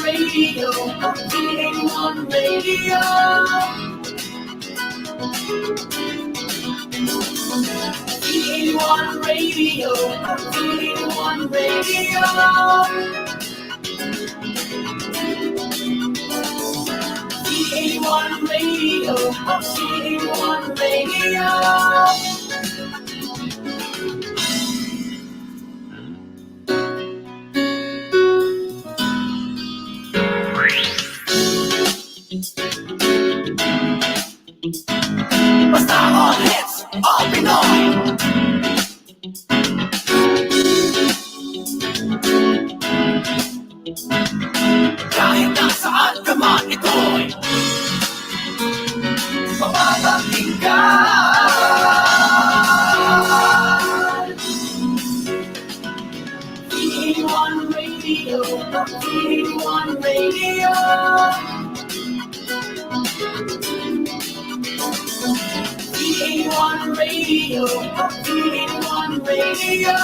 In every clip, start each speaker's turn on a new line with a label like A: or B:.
A: Radio, V81 Radio. V81 Radio, V81 Radio. V81 Radio, V81 Radio. Basta all hits, all Pinoy. Kahit nasaan ka man ito'y mapapakinggan. V81 Radio, V81 Radio. V81 Radio, V81 Radio.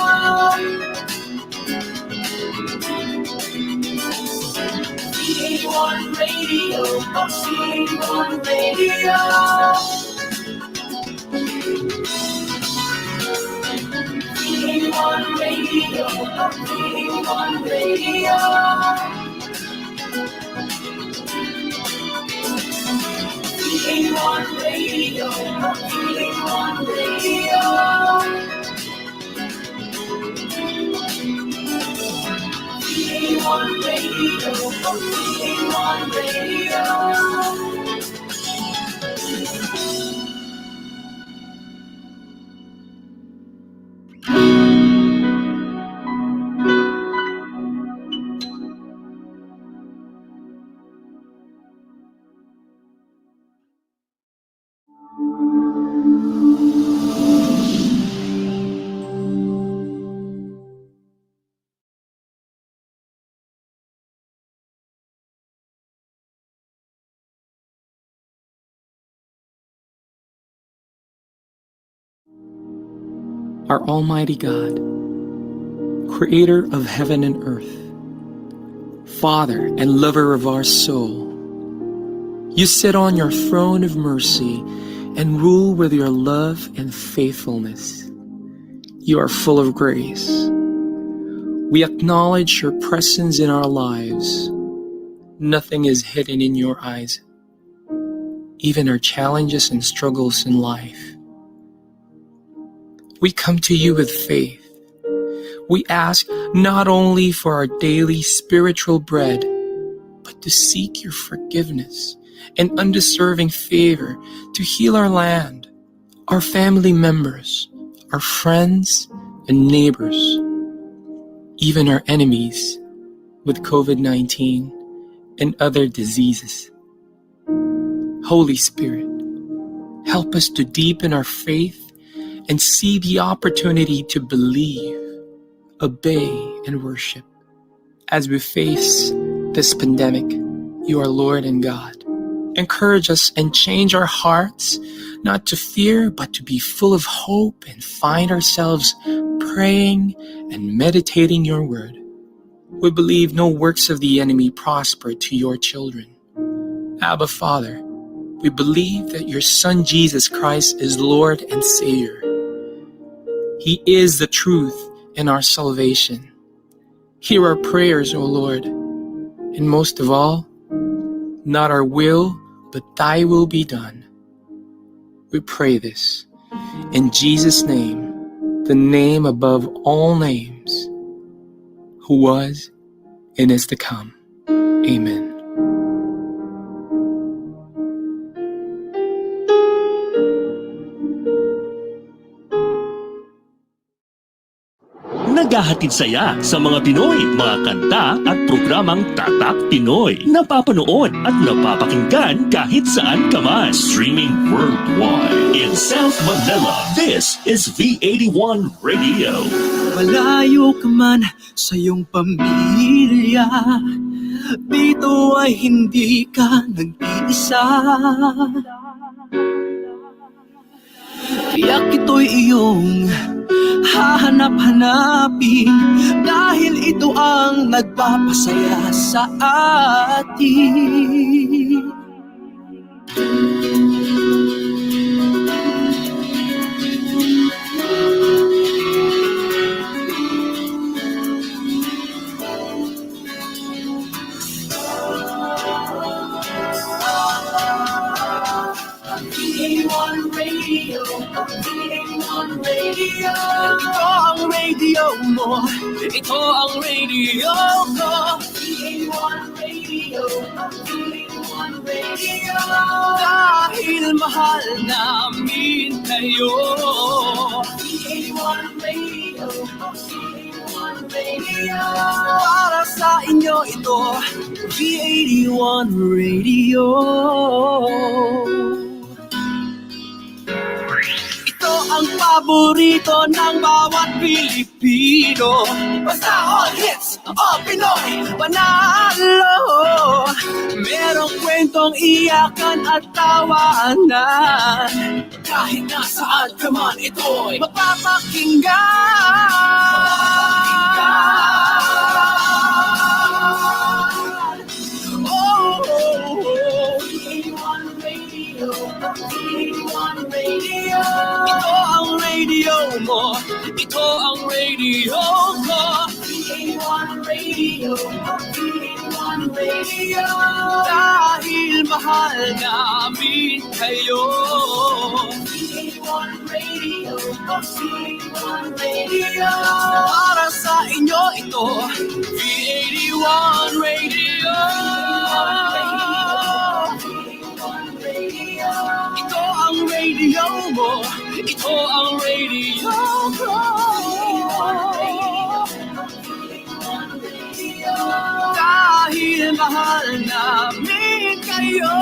A: V81 Radio, V81 Radio. V81 Radio, V81 Radio. V81 Radio, V81 Radio. V81 Radio, V81 Radio.
B: Our Almighty God, Creator of heaven and earth, Father and lover of our soul, you sit on your throne of mercy and rule with your love and faithfulness. You are full of grace. We acknowledge your presence in our lives. Nothing is hidden in your eyes, even our challenges and struggles in life. We come to you with faith. We ask not only for our daily spiritual bread, but to seek your forgiveness and undeserving favor to heal our land, our family members, our friends and neighbors, even our enemies with COVID-19 and other diseases. Holy Spirit, help us to deepen our faith and see the opportunity to believe, obey, and worship. As we face this pandemic, you are Lord and God. Encourage us and change our hearts, not to fear, but to be full of hope and find ourselves praying and meditating your word. We believe no works of the enemy prosper to your children. Abba, Father, we believe that your Son Jesus Christ is Lord and Savior. He is the truth and our salvation. Hear our prayers, O Lord, and most of all, not our will, but thy will be done. We pray this in Jesus' name, the name above all names, who was and is to come. Amen.
C: Naghahatid saya sa mga Pinoy, mga kanta at programang Tatak Pinoy. Napapanood at napapakinggan kahit saan ka man. Streaming worldwide. In South Manila, this is V81 Radio.
A: Malayo ka man sa iyong pamilya, dito ay hindi ka nag-iisa. Tiyak ito'y iyong hahanap-hanapin, dahil ito ang nagpapasaya sa atin. VA1 Radio, VA1 Radio. Ito ang radio mo, ito ang radio ko. VA1 Radio, VA1 Radio. Dahil mahal namin kayo. VA1 Radio, VA1 Radio. Para sa inyo ito, VA1 Radio. Ang paborito ng bawat Pilipino, basta all hits, all Pinoy, panalo. Merong kwentong iyakan at tawanan, kahit nasaan ka man ito'y mapapakinggan. Oh, oh, oh. VA1 Radio, VA1 Radio. Ito ang radio mo, ito ang radio ko. VA1 Radio, VA1 Radio. Dahil mahal namin kayo. VA1 Radio, VA1 Radio. Para sa inyo ito, VA1 Radio. Ito ang radio mo, ito ang radio ko. Dahil mahal namin kayo.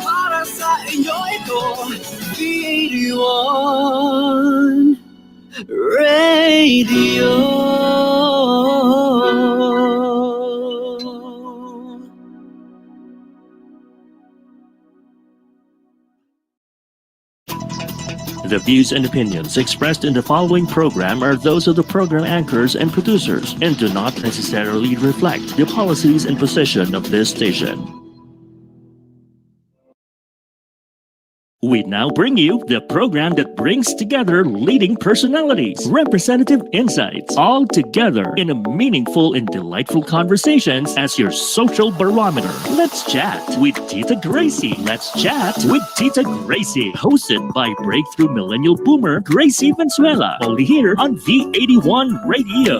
A: Para sa inyo ito, VA1 Radio.
C: The views and opinions expressed in the following program are those of the program anchors and producers and do not necessarily reflect the policies and position of this station. We now bring you the program that brings together leading personalities, representative insights, all together in a meaningful and delightful conversations as your social barometer. Let's chat with Tita Gracie. Let's chat with Tita Gracie, hosted by breakthrough millennial boomer Gracie Valenzuela, only here on V81 Radio.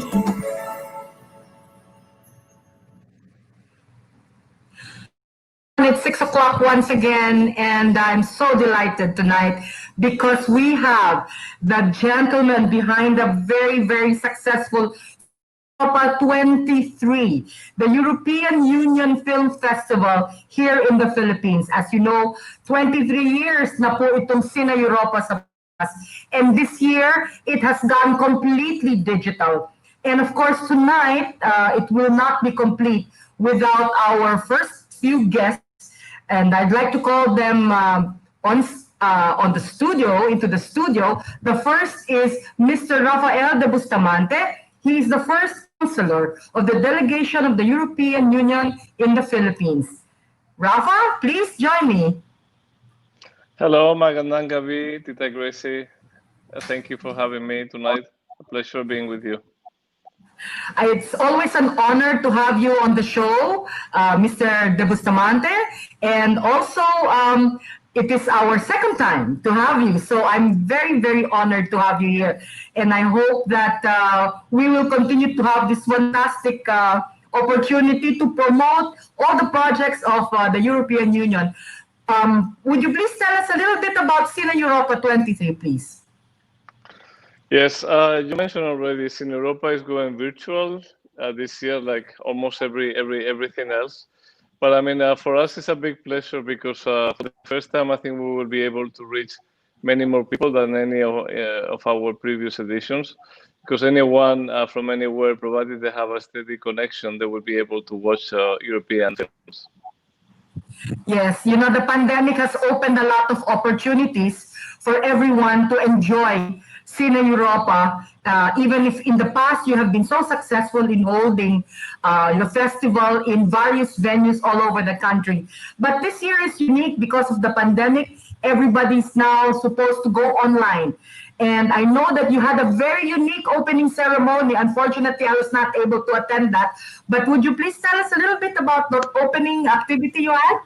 D: It's 6 o'clock once again, and I'm so delighted tonight because we have the gentleman behind the very, very successful Europa 23, the European Union Film Festival here in the Philippines. As you know, 23 years na po itong Cine Europa sa Pinas. And this year, it has gone completely digital. And of course, tonight, it will not be complete without our first few guests. And I'd like to call them into the studio. The first is Mr. Rafael de Bustamante. He is the first counselor of the delegation of the European Union in the Philippines. Rafa, please join me.
E: Hello, magandang gabi, Tita Gracie. Thank you for having me tonight. A pleasure being with you.
D: It's always an honor to have you on the show, Mr. De Bustamante. And also, it is our second time to have you. So I'm very, very honored to have you here. And I hope that we will continue to have this fantastic opportunity to promote all the projects of the European Union. Would you please tell us a little bit about Cine Europa 23, please?
E: Yes, you mentioned already, Cine Europa is going virtual this year, like almost everything else. But I mean, for us, it's a big pleasure because for the first time, I think we will be able to reach many more people than any of our previous editions. Because anyone from anywhere, provided they have a steady connection, they will be able to watch European films.
D: Yes, the pandemic has opened a lot of opportunities for everyone to enjoy Cine Europa. Even if in the past you have been so successful in holding the festival in various venues all over the country. But this year is unique because of the pandemic. Everybody's now supposed to go online. And I know that you had a very unique opening ceremony. Unfortunately, I was not able to attend that. But would you please tell us a little bit about the opening activity you had?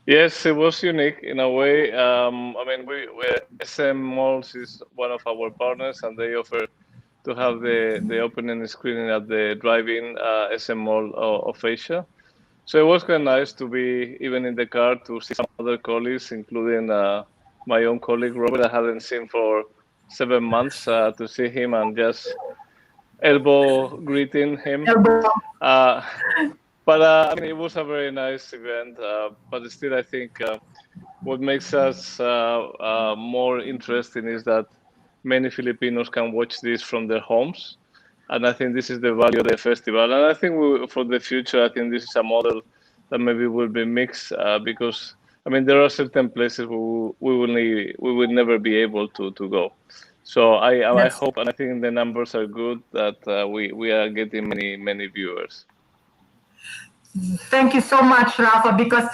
E: Yes, it was unique in a way. I mean, we SM Malls is one of our partners, and they offer to have the opening screening at the drive-in SM Mall of Asia. So it was quite nice to be even in the car to see some other colleagues, including my own colleague Robert. I hadn't seen for 7 months to see him and just elbow greeting him. Uh, but I mean, it was a very nice event. But still, I think what makes us more interesting is that many Filipinos can watch this from their homes. And I think this is the value of the festival. And I think for the future, I think this is a model that maybe will be mixed because I mean there are certain places we will never be able to go. So I
D: Yes.
E: hope and I think the numbers are good that we are getting many viewers.
D: Thank you so much, Rafa, because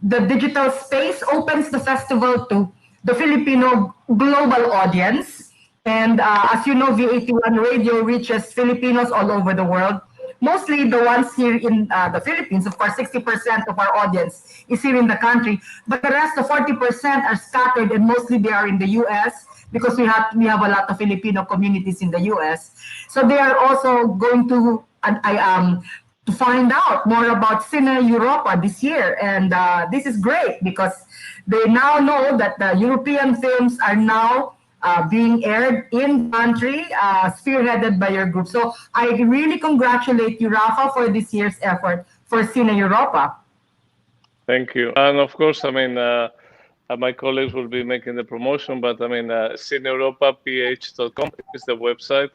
D: the digital space opens the festival to the Filipino global audience. And as you know, V81 Radio reaches Filipinos all over the world. Mostly the ones here in the Philippines. Of course, 60% of our audience is here in the country. But the rest, the 40%, are scattered, and mostly they are in the U.S. because we have a lot of Filipino communities in the U.S. So they are also going to to find out more about Cine Europa this year. And this is great because they now know that the European films are now being aired in country, spearheaded by your group. So I really congratulate you, Rafa, for this year's effort for Cine Europa.
E: Thank you. And of course, I mean, my colleagues will be making the promotion, but I mean, cineeuropaph.com is the website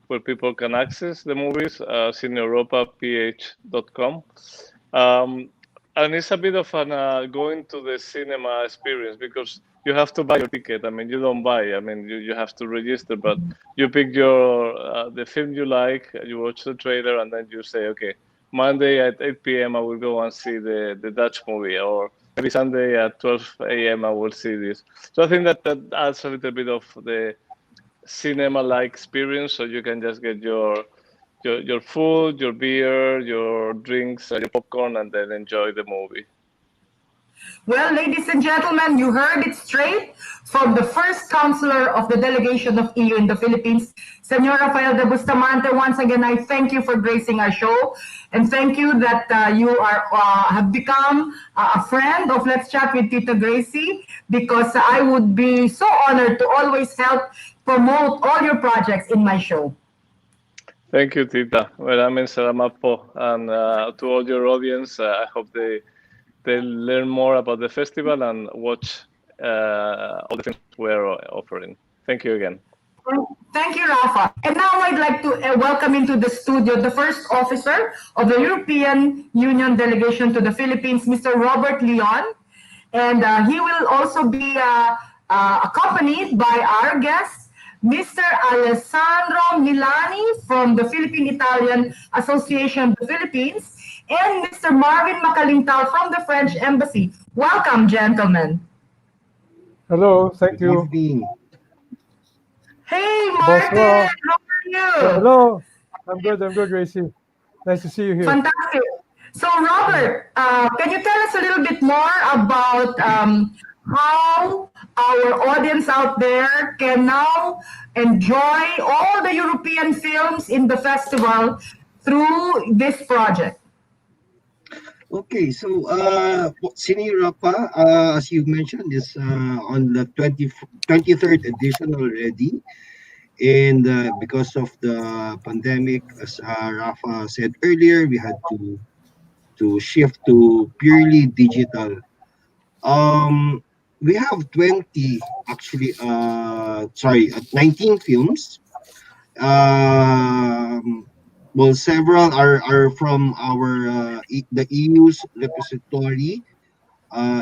E: where people can access the movies, cineeuropaph.com. And it's a bit of an going to the cinema experience because you have to buy your ticket. I mean, you don't buy. I mean, you have to register, but you pick your the film you like, you watch the trailer, and then you say, okay, Monday at 8 p.m. I will go and see the Dutch movie, or maybe Sunday at 12 a.m. I will see this. So I think that adds a little bit of the cinema-like experience, so you can just get your food, your beer, your drinks, your popcorn, and then enjoy the movie.
D: Well, ladies and gentlemen, you heard it straight from the first counselor of the delegation of EU in the Philippines, Senor Rafael de Bustamante. Once again, I thank you for gracing our show, and thank you that you have become a friend of Let's Chat with Tita Gracie, because I would be so honored to always help promote all your projects in my show.
E: Thank you, Tita. Maraming salamat po. And to all your audience, I hope they learn more about the festival and watch all the things we're offering. Thank you again.
D: Thank you, Rafa. And now I'd like to welcome into the studio the first officer of the European Union delegation to the Philippines, Mr. Robert Leon. And he will also be accompanied by our guest, Mr. Alessandro Milani from the Philippine-Italian Association of the Philippines, and Mr. Marvin Macalintal from the French Embassy. Welcome, gentlemen.
F: Hello, thank you.
D: Hey, Martin,
F: Bonsoir.
D: how are you?
F: Hello, I'm good, Gracie. Nice to see you here.
D: Fantastic. So, Robert, can you tell us a little bit more about how our audience out there can now enjoy all the European films in the festival through this project?
G: Okay, so Cine Europa, as you mentioned, is on the 23rd edition already. And because of the pandemic, as Rafa said earlier, we had to shift to purely digital. We have 20, actually, 19 films. Well, several are from our the EU's repository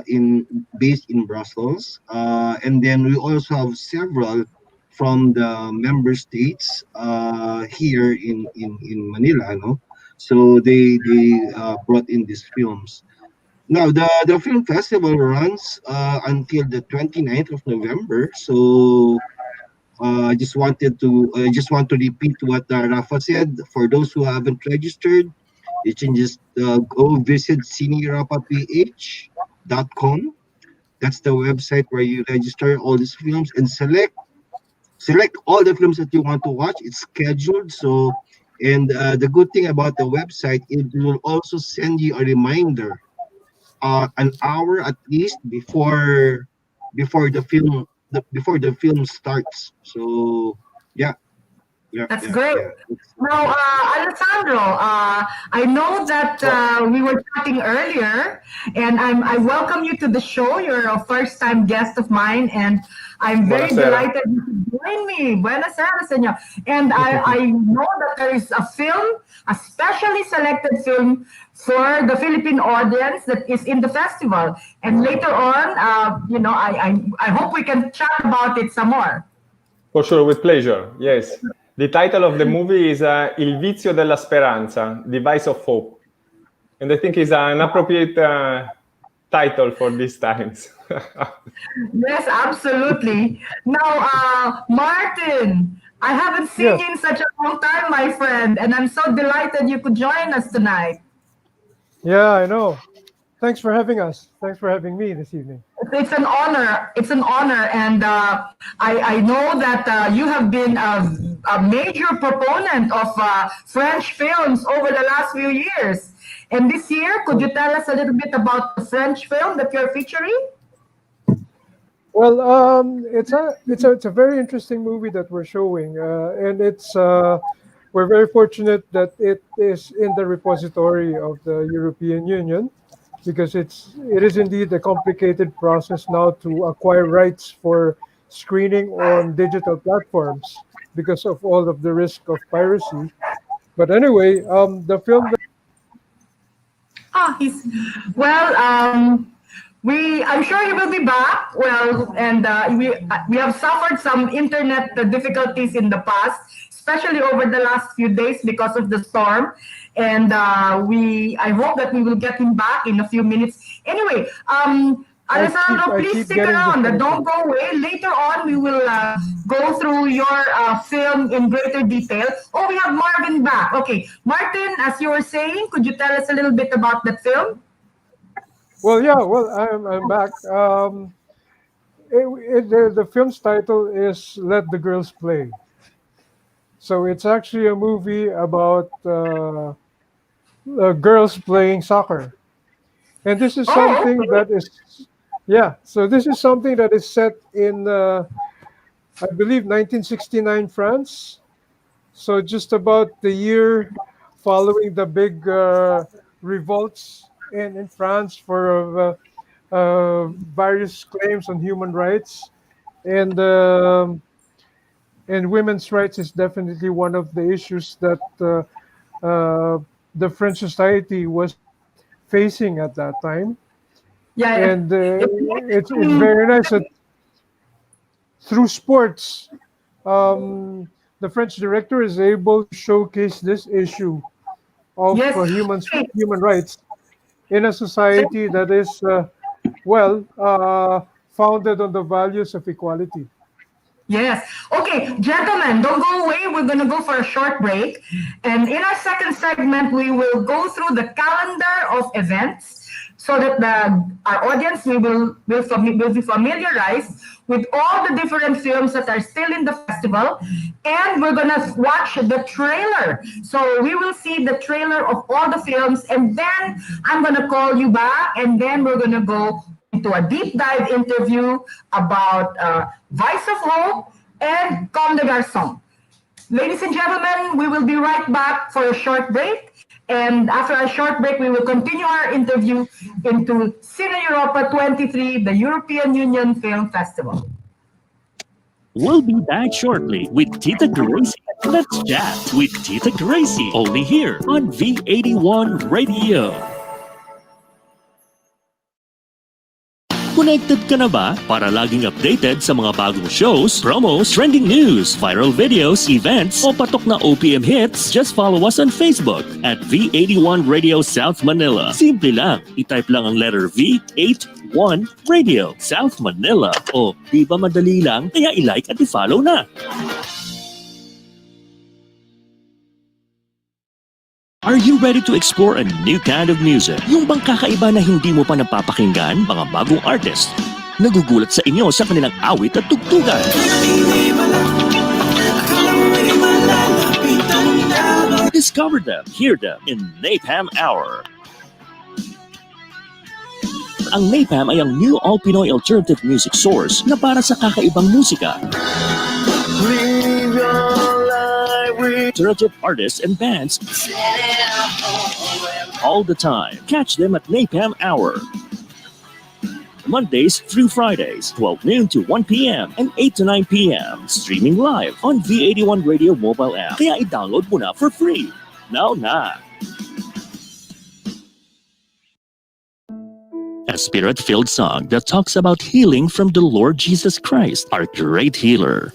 G: in based in Brussels, and then we also have several from the member states here in Manila. No, so they brought in these films. Now the film festival runs until the 29th of November. So I just want to repeat what Rafa said. For those who haven't registered, you can just go visit cineeuropaph.com. That's the website where you register all these films and select all the films that you want to watch. It's scheduled. So, and the good thing about the website, it will also send you a reminder an hour at least before the film starts. So yeah, yeah,
D: That's
G: yeah,
D: great.
G: yeah.
D: Now, Alessandro, I know that we were chatting earlier, and I welcome you to the show. You're a first-time guest of mine, and I'm very
F: Buonasera.
D: delighted you could join me. Buenas tardes, senor. And I know that there is a film, a specially selected film for the Philippine audience that is in the festival. And later on, I hope we can chat about it some more.
F: For sure, with pleasure. Yes. The title of the movie is Il vizio della speranza, The Vice of Hope. And I think it's an appropriate title for these times.
D: Yes, absolutely. Now, Martin, I haven't seen
F: Yes.
D: you in such a long time, my friend, and I'm so delighted you could join us tonight.
F: Yeah, I know. Thanks for having us. Thanks for having me this evening.
D: It's an honor. It's an honor, and I know that you have been a major proponent of French films over the last few years. And this year, could you tell us a little bit about the French film that you're featuring?
F: Well, it's a very interesting movie that we're showing, and we're very fortunate that it is in the repository of the European Union, because it is indeed a complicated process now to acquire rights for screening on digital platforms because of all of the risk of piracy. But anyway, the film that
D: He's well. I'm sure he will be back. Well, and we have suffered some internet difficulties in the past, especially over the last few days because of the storm. And I hope that we will get him back in a few minutes. Anyway, Alessandro,
F: I
D: please
F: keep
D: stick
F: getting
D: around.
F: disconnected.
D: Don't go away. Later on, we will go through your film in greater detail. Oh, we have Marvin back. Okay, Martin, as you were saying, could you tell us a little bit about that film?
F: Well, yeah, well, I'm back. The film's title is "Let the Girls Play." So it's actually a movie about girls playing soccer, and this is
D: Oh,
F: something
D: okay.
F: that is, yeah. So this is something that is set in, I believe, 1969 France. So just about the year following the big revolts in France for various claims on human rights, and women's rights is definitely one of the issues that uh, the French society was facing at that time.
D: Yeah,
F: And
D: it makes
F: it's
D: me.
F: very nice that through sports, the French director is able to showcase this issue of
D: Yes. Okay.
F: human rights in a society that is founded on the values of equality.
D: Yes. Okay, gentlemen, don't go away. We're going to go for a short break. And in our second segment, we will go through the calendar of events so that our audience will be familiarized with all the different films that are still in the festival. And we're going to watch the trailer. So we will see the trailer of all the films. And then I'm going to call you back. And then we're going to go into a deep dive interview about Vice of Hope and Comme des Garçons. Ladies and gentlemen, we will be right back for a short break. And after a short break, we will continue our interview into Cine Europa 23, the European Union Film Festival.
C: We'll be back shortly with Tita Gracie. Let's chat with Tita Gracie only here on V81 Radio. Connected ka na ba para laging updated sa mga bagong shows, promos, trending news, viral videos, events, o patok na OPM hits? Just follow us on Facebook at V81 Radio South Manila. Simple lang, itype lang ang letter V81 Radio South Manila. O di ba madali lang? Kaya i-like at i-follow na. Are you ready to explore a new kind of music? Yung bang kakaiba na hindi mo pa napapakinggan, mga bagong artist? Nagugulat sa inyo sa kanilang awit at tugtugan. Discover them, hear them in Napalm Hour. Ang Napalm ay ang new all-Pinoy alternative music source na para sa kakaibang musika. Alternative artists and bands all the time. Catch them at Napalm Hour. Mondays through Fridays, 12 noon to 1 p.m. and 8 to 9 p.m. Streaming live on V81 Radio mobile app. Kaya i-download mo na for free. Now na! A spirit-filled song that talks about healing from the Lord Jesus Christ, our great healer.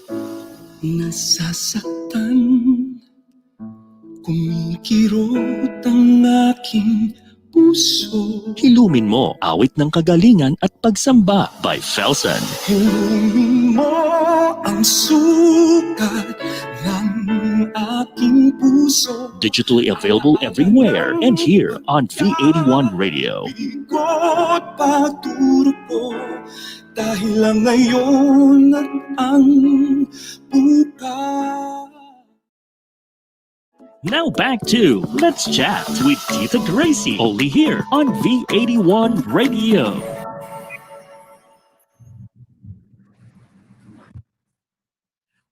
B: Nasasaktan, kumikirot ang aking puso.
C: Hilumin mo, awit ng kagalingan at pagsamba by Felsen.
B: Hilumin mo ang sukat ng aking puso.
C: Digitally available everywhere and here on V81 Radio.
B: Ikot paturo ko dahil lang ngayon at ang bukas.
C: Now back to Let's Chat with Tita Gracie, only here on V81 Radio.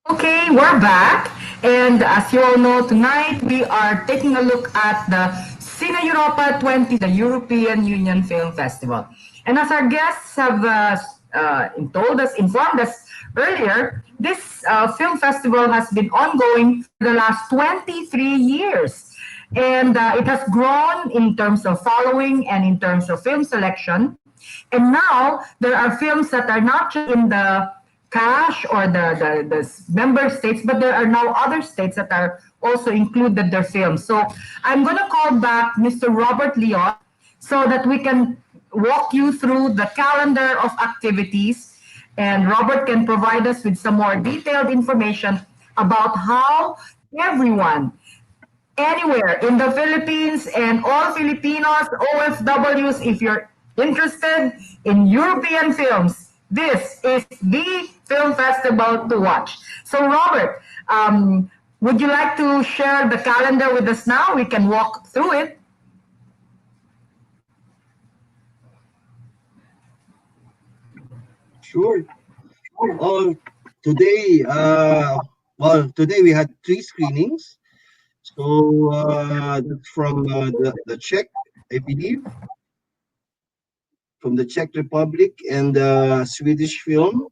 D: Okay, we're back. And as you all know, tonight we are taking a look at the Cine Europa 20, the European Union Film Festival. And as our guests have informed us earlier, this film festival has been ongoing for the last 23 years. And it has grown in terms of following and in terms of film selection. And now there are films that are not just in the cash or the member states, but there are now other states that are also included their films. So I'm going to call back Mr. Robert Leon so that we can walk you through the calendar of activities, and Robert can provide us with some more detailed information about how everyone, anywhere in the Philippines and all Filipinos, OFWs, if you're interested in European films, this is the film festival to watch. So Robert, would you like to share the calendar with us now? We can walk through it.
G: Sure. Today, today we had 3 screenings. So that's from the Czech, I believe, from the Czech Republic, and Swedish film,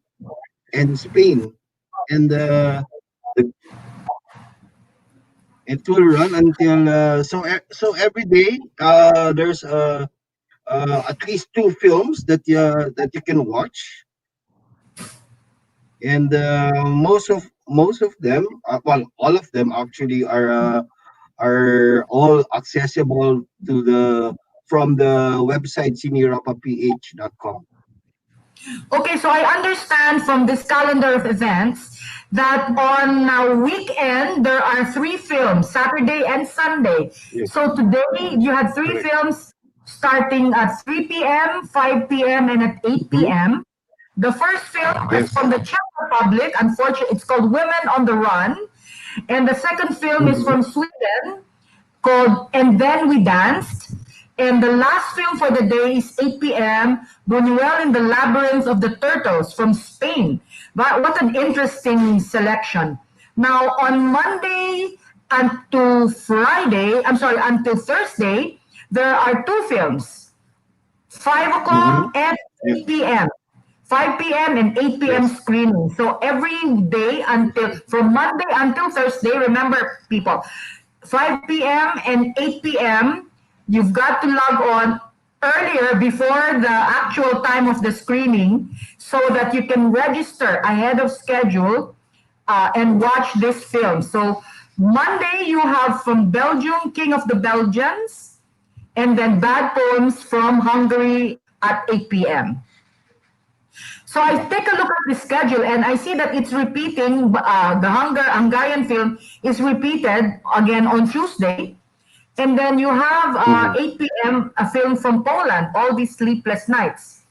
G: and Spain, and it will run until so every day there's at least 2 films that you can watch, and most of them, all of them actually are all accessible to from the website cineeuropaph.com.
D: Okay, so I understand from this calendar of events that on a weekend there are 3 films, Saturday and Sunday.
G: Yes.
D: So today you had 3
G: Correct.
D: films starting at 3 p.m., 5 p.m., and at 8 p.m. The first film is from the Czech Republic. Unfortunately, it's called Women on the Run. And the second film is from Sweden called And Then We Danced. And the last film for the day is 8 p.m., Buñuel in the Labyrinth of the Turtles from Spain. What an interesting selection. Now, on Monday until Thursday, there are 2 films, 5 o'clock and 8 p.m. 5 p.m. and 8 p.m.
G: Yes.
D: screening. So every day from Monday until Thursday, remember people, 5 p.m. and 8 p.m., you've got to log on earlier before the actual time of the screening so that you can register ahead of schedule and watch this film. So Monday, you have from Belgium, King of the Belgians, and then Bad Poems from Hungary at 8 p.m. So I take a look at the schedule and I see that it's repeating. The Hungarian film is repeated again on Tuesday. And then you have
G: Mhm.
D: 8 p.m. a film from Poland, All These Sleepless Nights.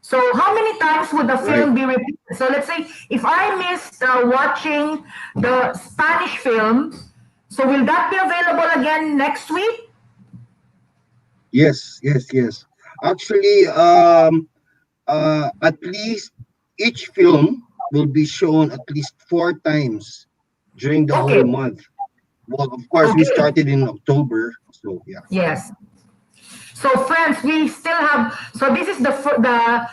D: So how many times would the
G: Right.
D: film be repeated? So let's say if I missed watching the Spanish film, so will that be available again next week?
G: Yes, yes, yes. Actually, at least each film will be shown at least 4 times during the
D: Okay,
G: whole month. Well, of course, we
D: okay,
G: started in October, so yeah.
D: yes. So friends, we still have, so this is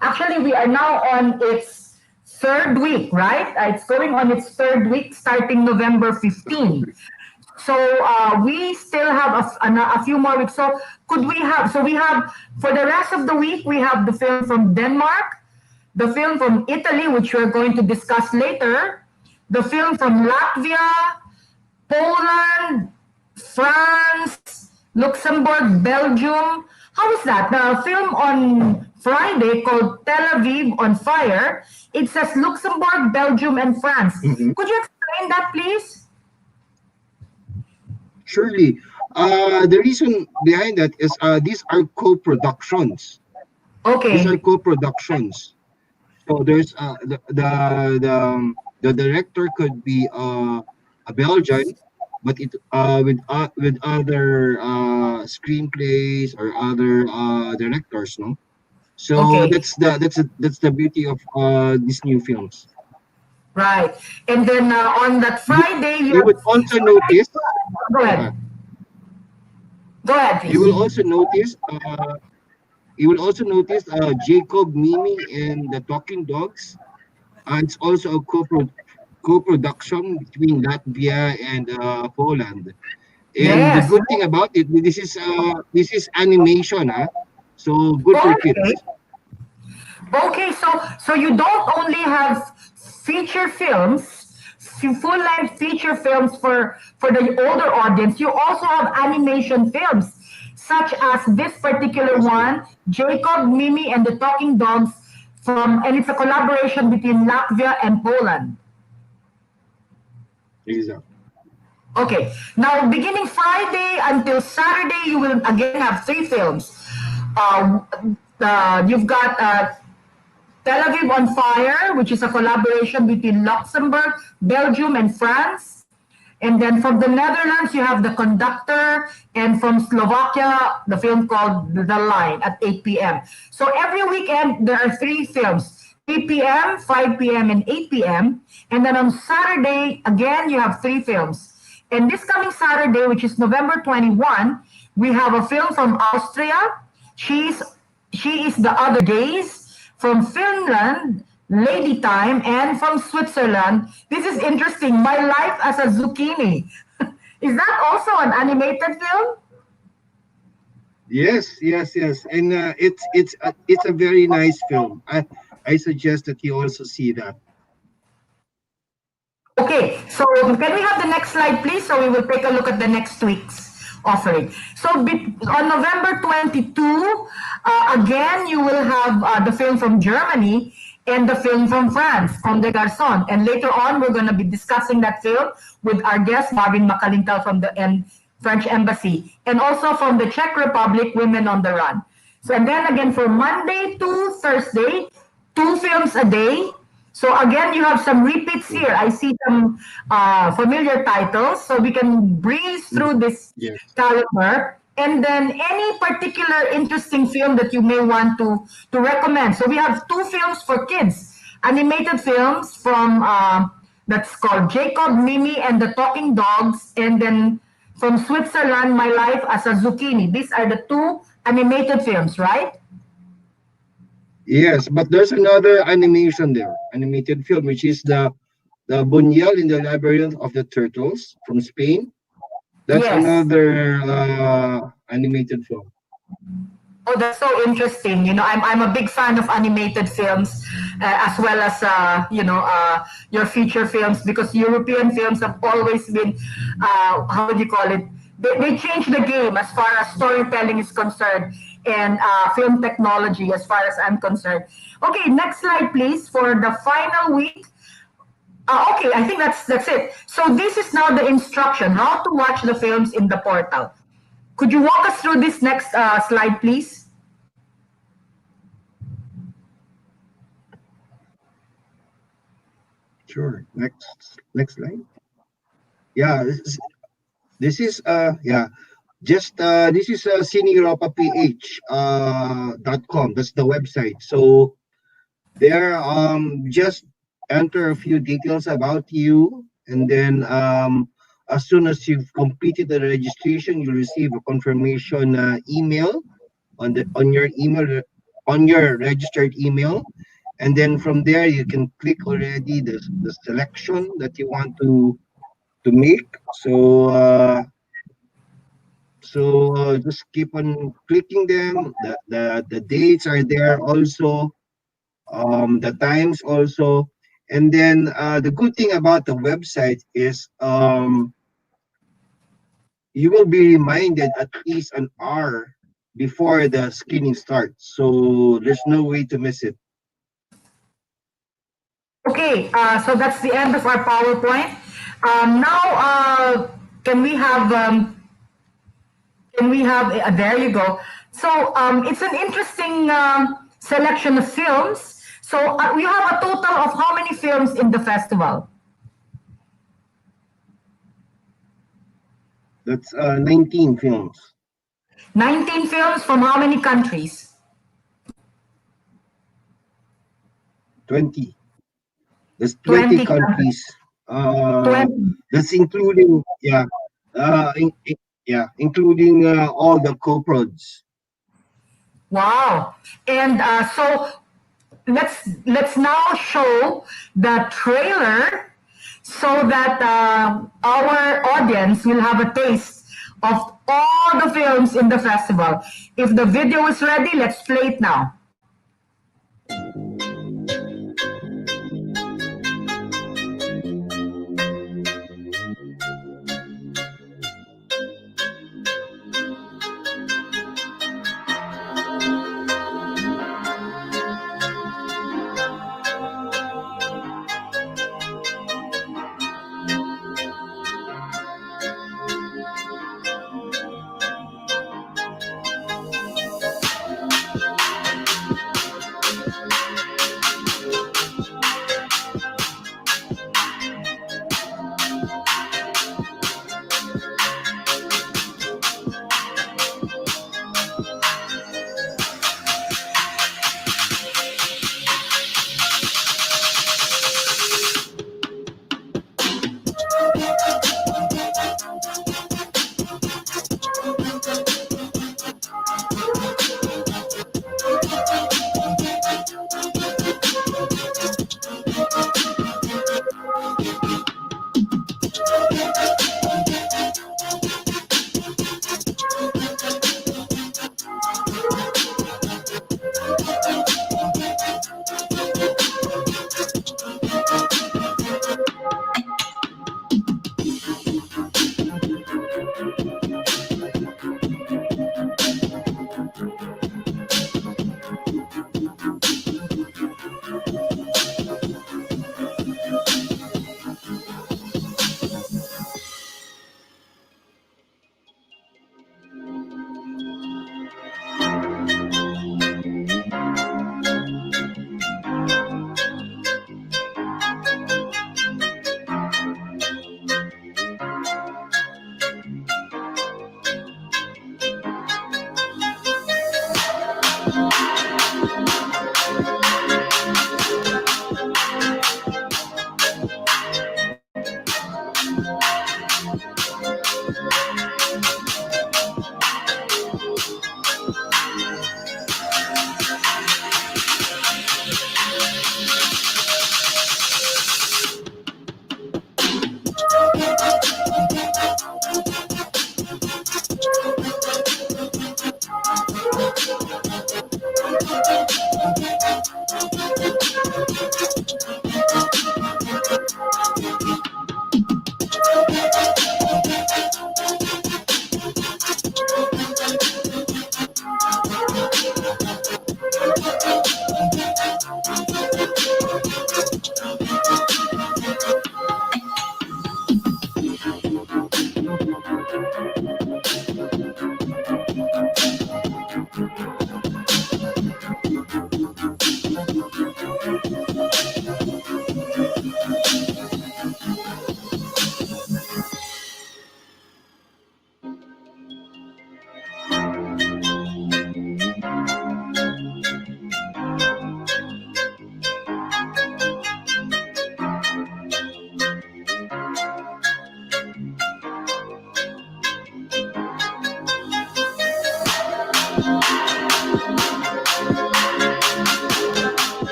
D: actually we are now on its third week, right? It's going on its third week starting November 15. So we still have a few more weeks. So we have, for the rest of the week, we have the film from Denmark, the film from Italy, which we're going to discuss later, the film from Latvia, Poland, France, Luxembourg, Belgium. How is that? The film on Friday called Tel Aviv on Fire, it says Luxembourg, Belgium, and France.
G: Mhm.
D: Could you explain that, please?
G: Surely. The reason behind that is these are co-productions. These are
D: Okay.
G: co-productions. So there's the director could be a Belgian, but it with other screenplays or other directors, no. So
D: Okay.
G: that's the beauty of these new films.
D: Right. And then on that
G: You,
D: Friday, you
G: you would
D: have.
G: also notice.
D: Go
G: Uh,
D: ahead. Go ahead,
G: you
D: please.
G: will also notice. You will also notice Jacob, Mimi, and the Talking Dogs. It's also a co-production between Latvia and Poland. And the
D: Yes.
G: good thing about it, this is animation, huh? So good for
D: Okay.
G: kids.
D: Okay, so you don't only have feature films, full-length feature films for the older audience. You also have animation films, such as this particular
G: That's correct.
D: one, Jacob, Mimi, and the Talking Dogs and it's a collaboration between Latvia and Poland.
G: Exactly.
D: Okay, now beginning Friday until Saturday, you will again have three films. Uh, you've got Tel Aviv on Fire, which is a collaboration between Luxembourg, Belgium, and France. And then from the Netherlands, you have The Conductor, and from Slovakia, the film called The Line at 8 p.m. So every weekend, there are three films, 3 p.m., 5 p.m., and 8 p.m. And then on Saturday, again, you have three films. And this coming Saturday, which is November 21, we have a film from Austria. She's She is The Other Days, from Finland, Lady Time, and from Switzerland. This is interesting. My Life as a Zucchini. Is that also an animated film?
G: Yes, yes, yes. And it's a very nice film. I suggest that you also see that.
D: Okay, so can we have the next slide, please? So we will take a look at the next week's offering. So on November 22, again, you will have the film from Germany and the film from France, Comme des Garçons. And later on, we're going to be discussing that film with our guest, Marvin Macalintal from the French Embassy, and also from the Czech Republic, Women on the Run. So, and then again, for Monday to Thursday, two films a day. So again, you have some repeats here. I see some familiar titles, so we can breeze through this
G: Yes.
D: calendar. And then any particular interesting film that you may want to recommend. So we have two films for kids, animated films from that's called Jacob, Mimi, and the Talking Dogs, and then from Switzerland, My Life as a Zucchini. These are the two animated films, right?
G: Yes, but there's another animation there, animated film, which is the Buñuel in the Labyrinth of the Turtles from Spain. That's
D: Yes.
G: another animated film.
D: Oh, that's so interesting. I'm a big fan of animated films, as well as your feature films, because European films have always been, how would you call it? They change the game as far as storytelling is concerned, and film technology as far as I'm concerned. Okay, next slide, please, for the final week. Okay, I think that's it. So this is now the instruction how to watch the films in the portal. Could you walk us through this next slide, please?
G: Sure. Next slide. Yeah, this is yeah. Just this is cineeuropaph.com. That's the website. So there just enter a few details about you, and then as soon as you've completed the registration, you'll receive a confirmation email on your registered email, and then from there you can click already the selection that you want to make. So just keep on clicking them. The dates are there also, the times also. And then the good thing about the website is you will be reminded at least an hour before the screening starts. So there's no way to miss it.
D: Okay, so that's the end of our PowerPoint. Now, can we have, there you go. So it's an interesting selection of films. So we have a total of how many films in the festival?
G: That's 19 films.
D: 19 films from how many countries?
G: 20. There's 20
D: 20
G: countries.
D: 20.
G: That's including including all the co-prods.
D: Wow. And so let's now show the trailer so that our audience will have a taste of all the films in the festival. If the video is ready, let's play it now.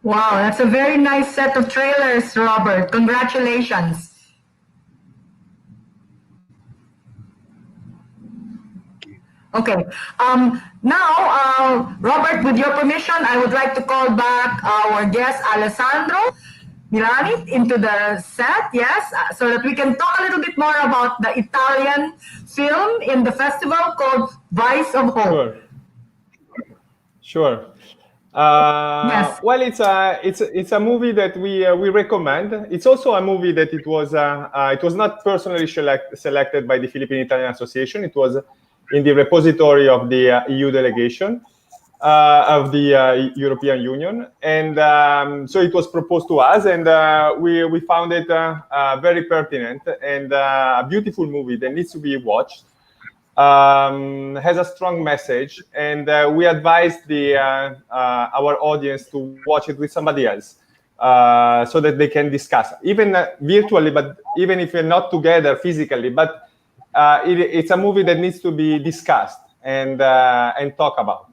D: Wow, that's a very nice set of trailers, Robert. Congratulations. Okay. Now, Robert, with your permission, I would like to call back our guest, Alessandro Milani, into the set, yes, so that we can talk a little bit more about the Italian film in the festival called Vice of Hope.
H: Sure.
D: Yes.
H: Well, it's a movie that we recommend. It's also a movie that it was not personally selected by the Philippine Italian Association. It was in the repository of the EU delegation of the European Union, and so it was proposed to us, and we found it very pertinent and a beautiful movie that needs to be watched. Has a strong message, and we advise our audience to watch it with somebody else so that they can discuss, even virtually, but even if you're not together physically. But it's a movie that needs to be discussed and talk about.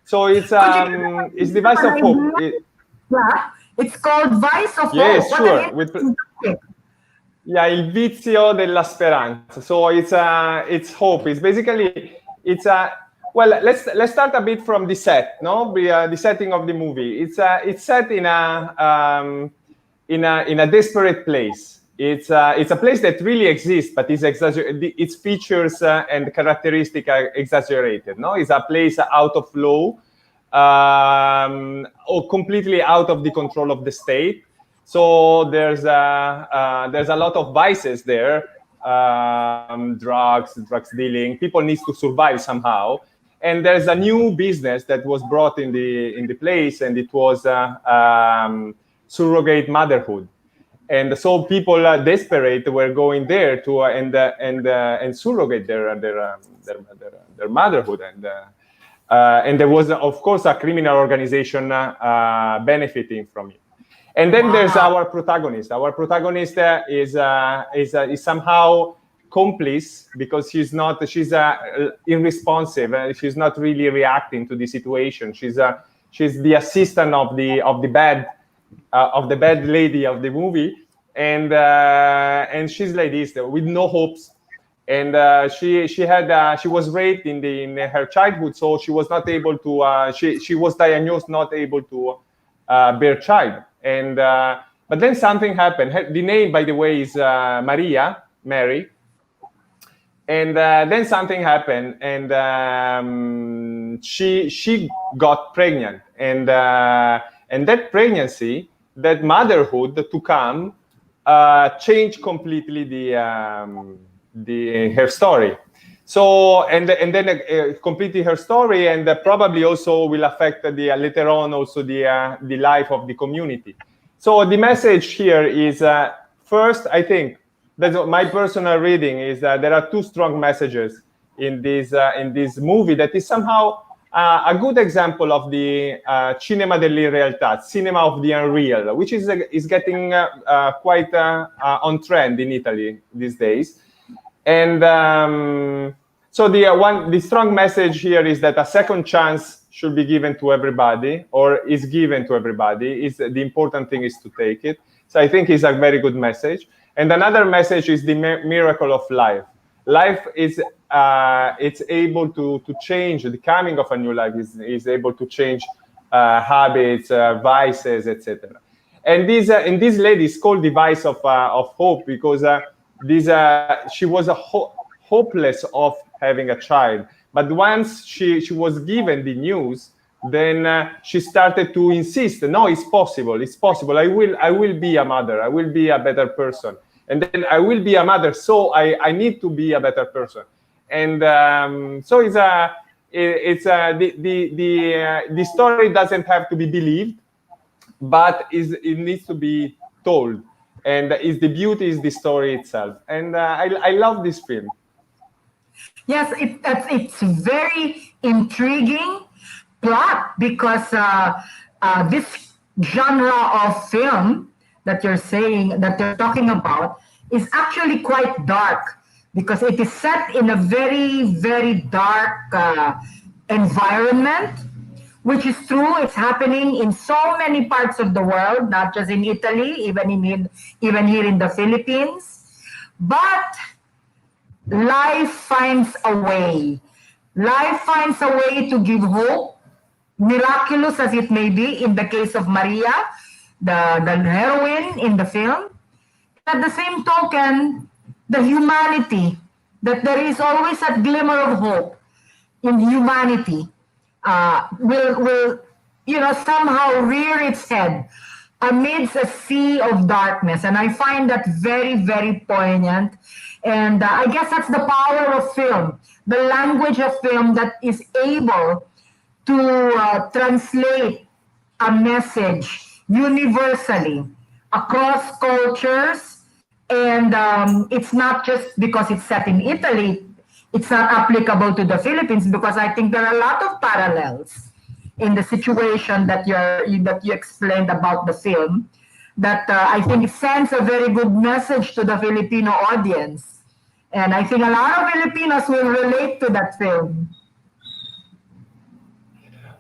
H: So it's the Vice of Hope.
D: Yeah, it's called Vice of Hope.
H: Yes, sure. Yeah, Il vizio della speranza. So it's hope. It's basically well. Let's start a bit from the set. No, the setting of the movie. It's set in a desperate place. It's a place that really exists, but is its features and characteristics are exaggerated. No, it's a place out of law, or completely out of the control of the state. So there's a lot of vices there, drugs dealing. People need to survive somehow, and there's a new business that was brought in the place, and it was surrogate motherhood. And so people desperate were going there to and surrogate their motherhood, and there was of course a criminal organization benefiting from it. And then there's our protagonist. Our protagonist is somehow complice because she's irresponsive. She's not really reacting to the situation. She's the assistant of the bad lady of the movie, and she's like this with no hopes. And she was raped in her childhood, so she was not able to. She was diagnosed not able to bear child. And but then something happened. The name, by the way, is Mary. And then something happened, and she got pregnant, and that pregnancy, that motherhood to come, changed completely her story. So and then completely her story, and probably also will affect later on also the life of the community. So the message here is first, I think that's my personal reading, is that there are two strong messages in this movie that is somehow a good example of the cinema dell'irrealtà, cinema of the unreal, which is getting quite on trend in Italy these days. And so the strong message here is that a second chance should be given to everybody, or is given to everybody. The important thing is to take it. So I think it's a very good message. And another message is the miracle of life. Life is it's able to change. The coming of a new life is able to change habits, vices, etc. And this lady is called the Vice of Hope because she was hopeless of having a child. But once she was given the news, then she started to insist. No, it's possible. It's possible. I will be a mother. I will be a better person. And then I will be a mother. So I need to be a better person. And so the story doesn't have to be believed, but it needs to be told. And the beauty is the story itself. And I love this film.
D: Yes, it's very intriguing plot because this genre of film that you're talking about is actually quite dark because it is set in a very, very dark environment which is true. It's happening in so many parts of the world, not just in Italy, even here in the Philippines. But life finds a way. Life finds a way to give hope, miraculous as it may be in the case of Maria, the heroine in the film. At the same token, the humanity, that there is always a glimmer of hope in humanity, will somehow rear its head amidst a sea of darkness. And I find that very, very poignant. And I guess that's the power of film, the language of film that is able to translate a message universally across cultures. And it's not just because it's set in Italy, it's not applicable to the Philippines, because I think there are a lot of parallels in the situation that you explained about the film, that I think it sends a very good message to the Filipino audience. And I think a lot of Filipinos will relate to that film.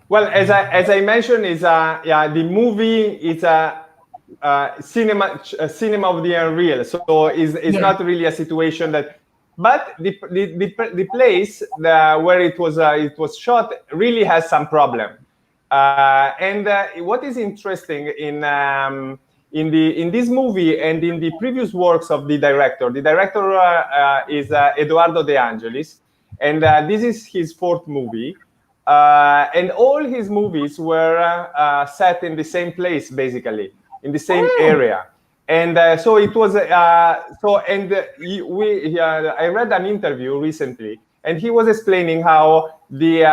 H: Well, as I mentioned, the movie is a cinema of the unreal. So it's not really a situation that, but the place where it was shot really has some problem. And what is interesting in this movie and in the previous works of the director is Eduardo De Angelis, and this is his fourth movie. And all his movies were set in the same place, basically, in the same area. And so it was. I read an interview recently, and he was explaining how the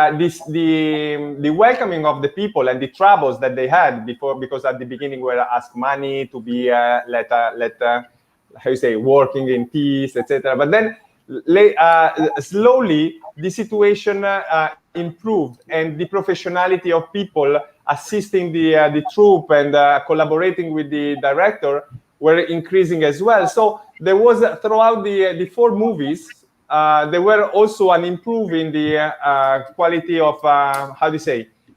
H: welcoming of the people and the troubles that they had before, because at the beginning were asked money to be working in peace, etc. But then slowly the situation improved, and the professionality of people assisting the troupe and collaborating with the director were increasing as well. So there was throughout the four movies, there were also an improvement in the quality of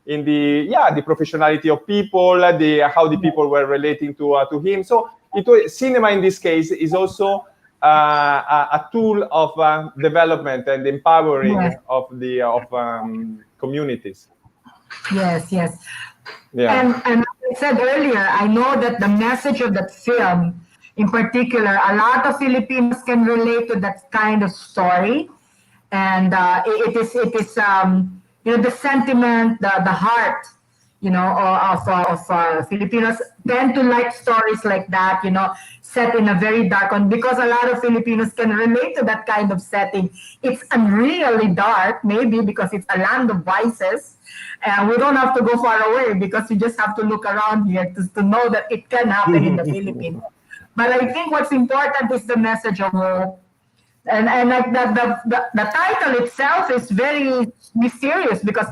H: in the professionality of people, how the people were relating to him. So cinema in this case is also a tool of development and empowering of communities.
D: Yes.
H: Yeah.
D: And as I said earlier, I know that the message of that film, in particular, a lot of Filipinos can relate to that kind of story, and it is the sentiment, the heart, of Filipinos tend to like stories like that, set in a very dark one, because a lot of Filipinos can relate to that kind of setting. It's unreally dark, maybe because it's a land of vices, and we don't have to go far away, because we just have to look around here to know that it can happen in the Philippines. But I think what's important is the message of hope. And like the title itself is very mysterious, because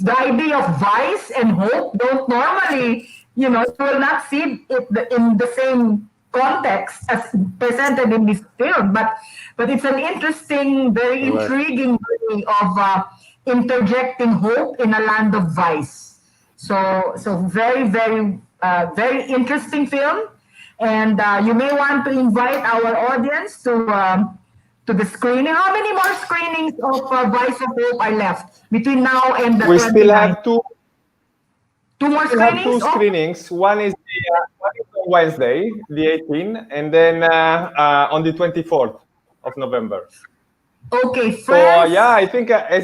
D: the idea of vice and hope don't normally, you will not see it in the same context as presented in this film. But it's an interesting, very intriguing way of interjecting hope in a land of vice. So very, very, very interesting film. And you may want to invite our audience to the screening. How many more screenings of Vice of Hope are left between now and the 29th?
H: We still have two
D: more screenings?
H: Two screenings. One is on Wednesday, the 18th, and then on the 24th of November.
D: Okay,
H: friends. So I think I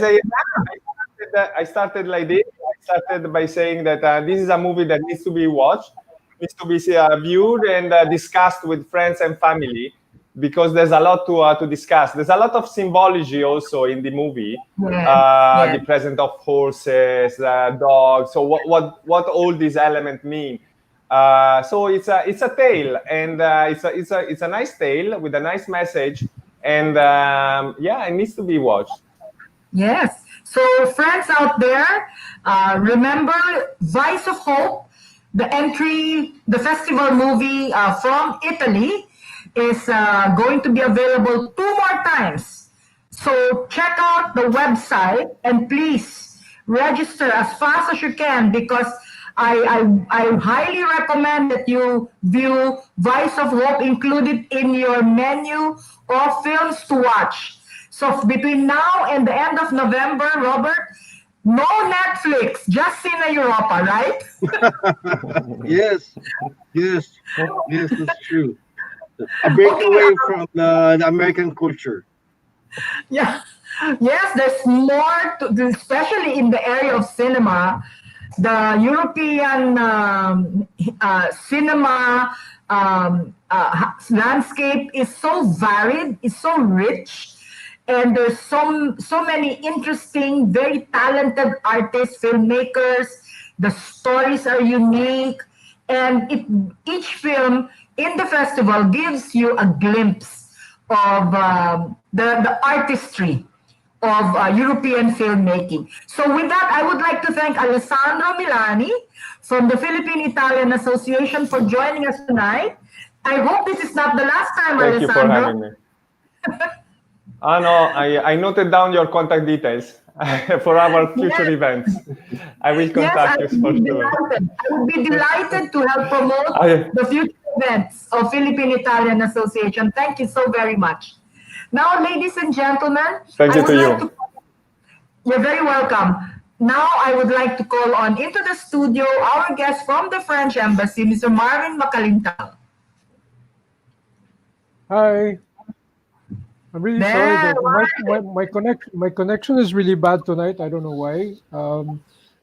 H: started like this. I started by saying that this is a movie that needs to be watched, needs to be viewed and discussed with friends and family, because there's a lot to discuss. There's a lot of symbology also in the movie. The presence of horses, dogs. So what all these elements mean. So it's a tale, and it's a nice tale with a nice message, and it needs to be watched.
D: Yes. So friends out there, remember Vice of Hope, the festival movie from Italy, is going to be available 2 more times. So check out the website, and please register as fast as you can, because I highly recommend that you view Vice of Hope, included in your menu of films to watch. So between now and the end of November, Robert, no Netflix, just Cine Europa, right?
G: Yes, yes, yes, that's true. A breakaway from the American culture.
D: Yeah. Yes, there's more, especially in the area of cinema. The European cinema landscape is so varied, is so rich, and there's so many interesting, very talented artists, filmmakers. The stories are unique, and each film in the festival gives you a glimpse of the artistry of European filmmaking. So with that, I would like to thank Alessandro Milani from the Philippine-Italian Association for joining us tonight. I hope this is not the last time,
H: Thank you for having
D: Alessandro.
H: me. No, I noted down your contact details for our future events. I will contact you for sure.
D: I would be delighted to help promote the future events of Philippine-Italian Association. Thank you so very much. Now, ladies and gentlemen,
H: Thank you to you.
D: You're very welcome. Now, I would like to call on into the studio our guest from the French Embassy, Mr. Marvin Macalintal.
F: Hi. I'm really sorry that my connection is really bad tonight. I don't know why.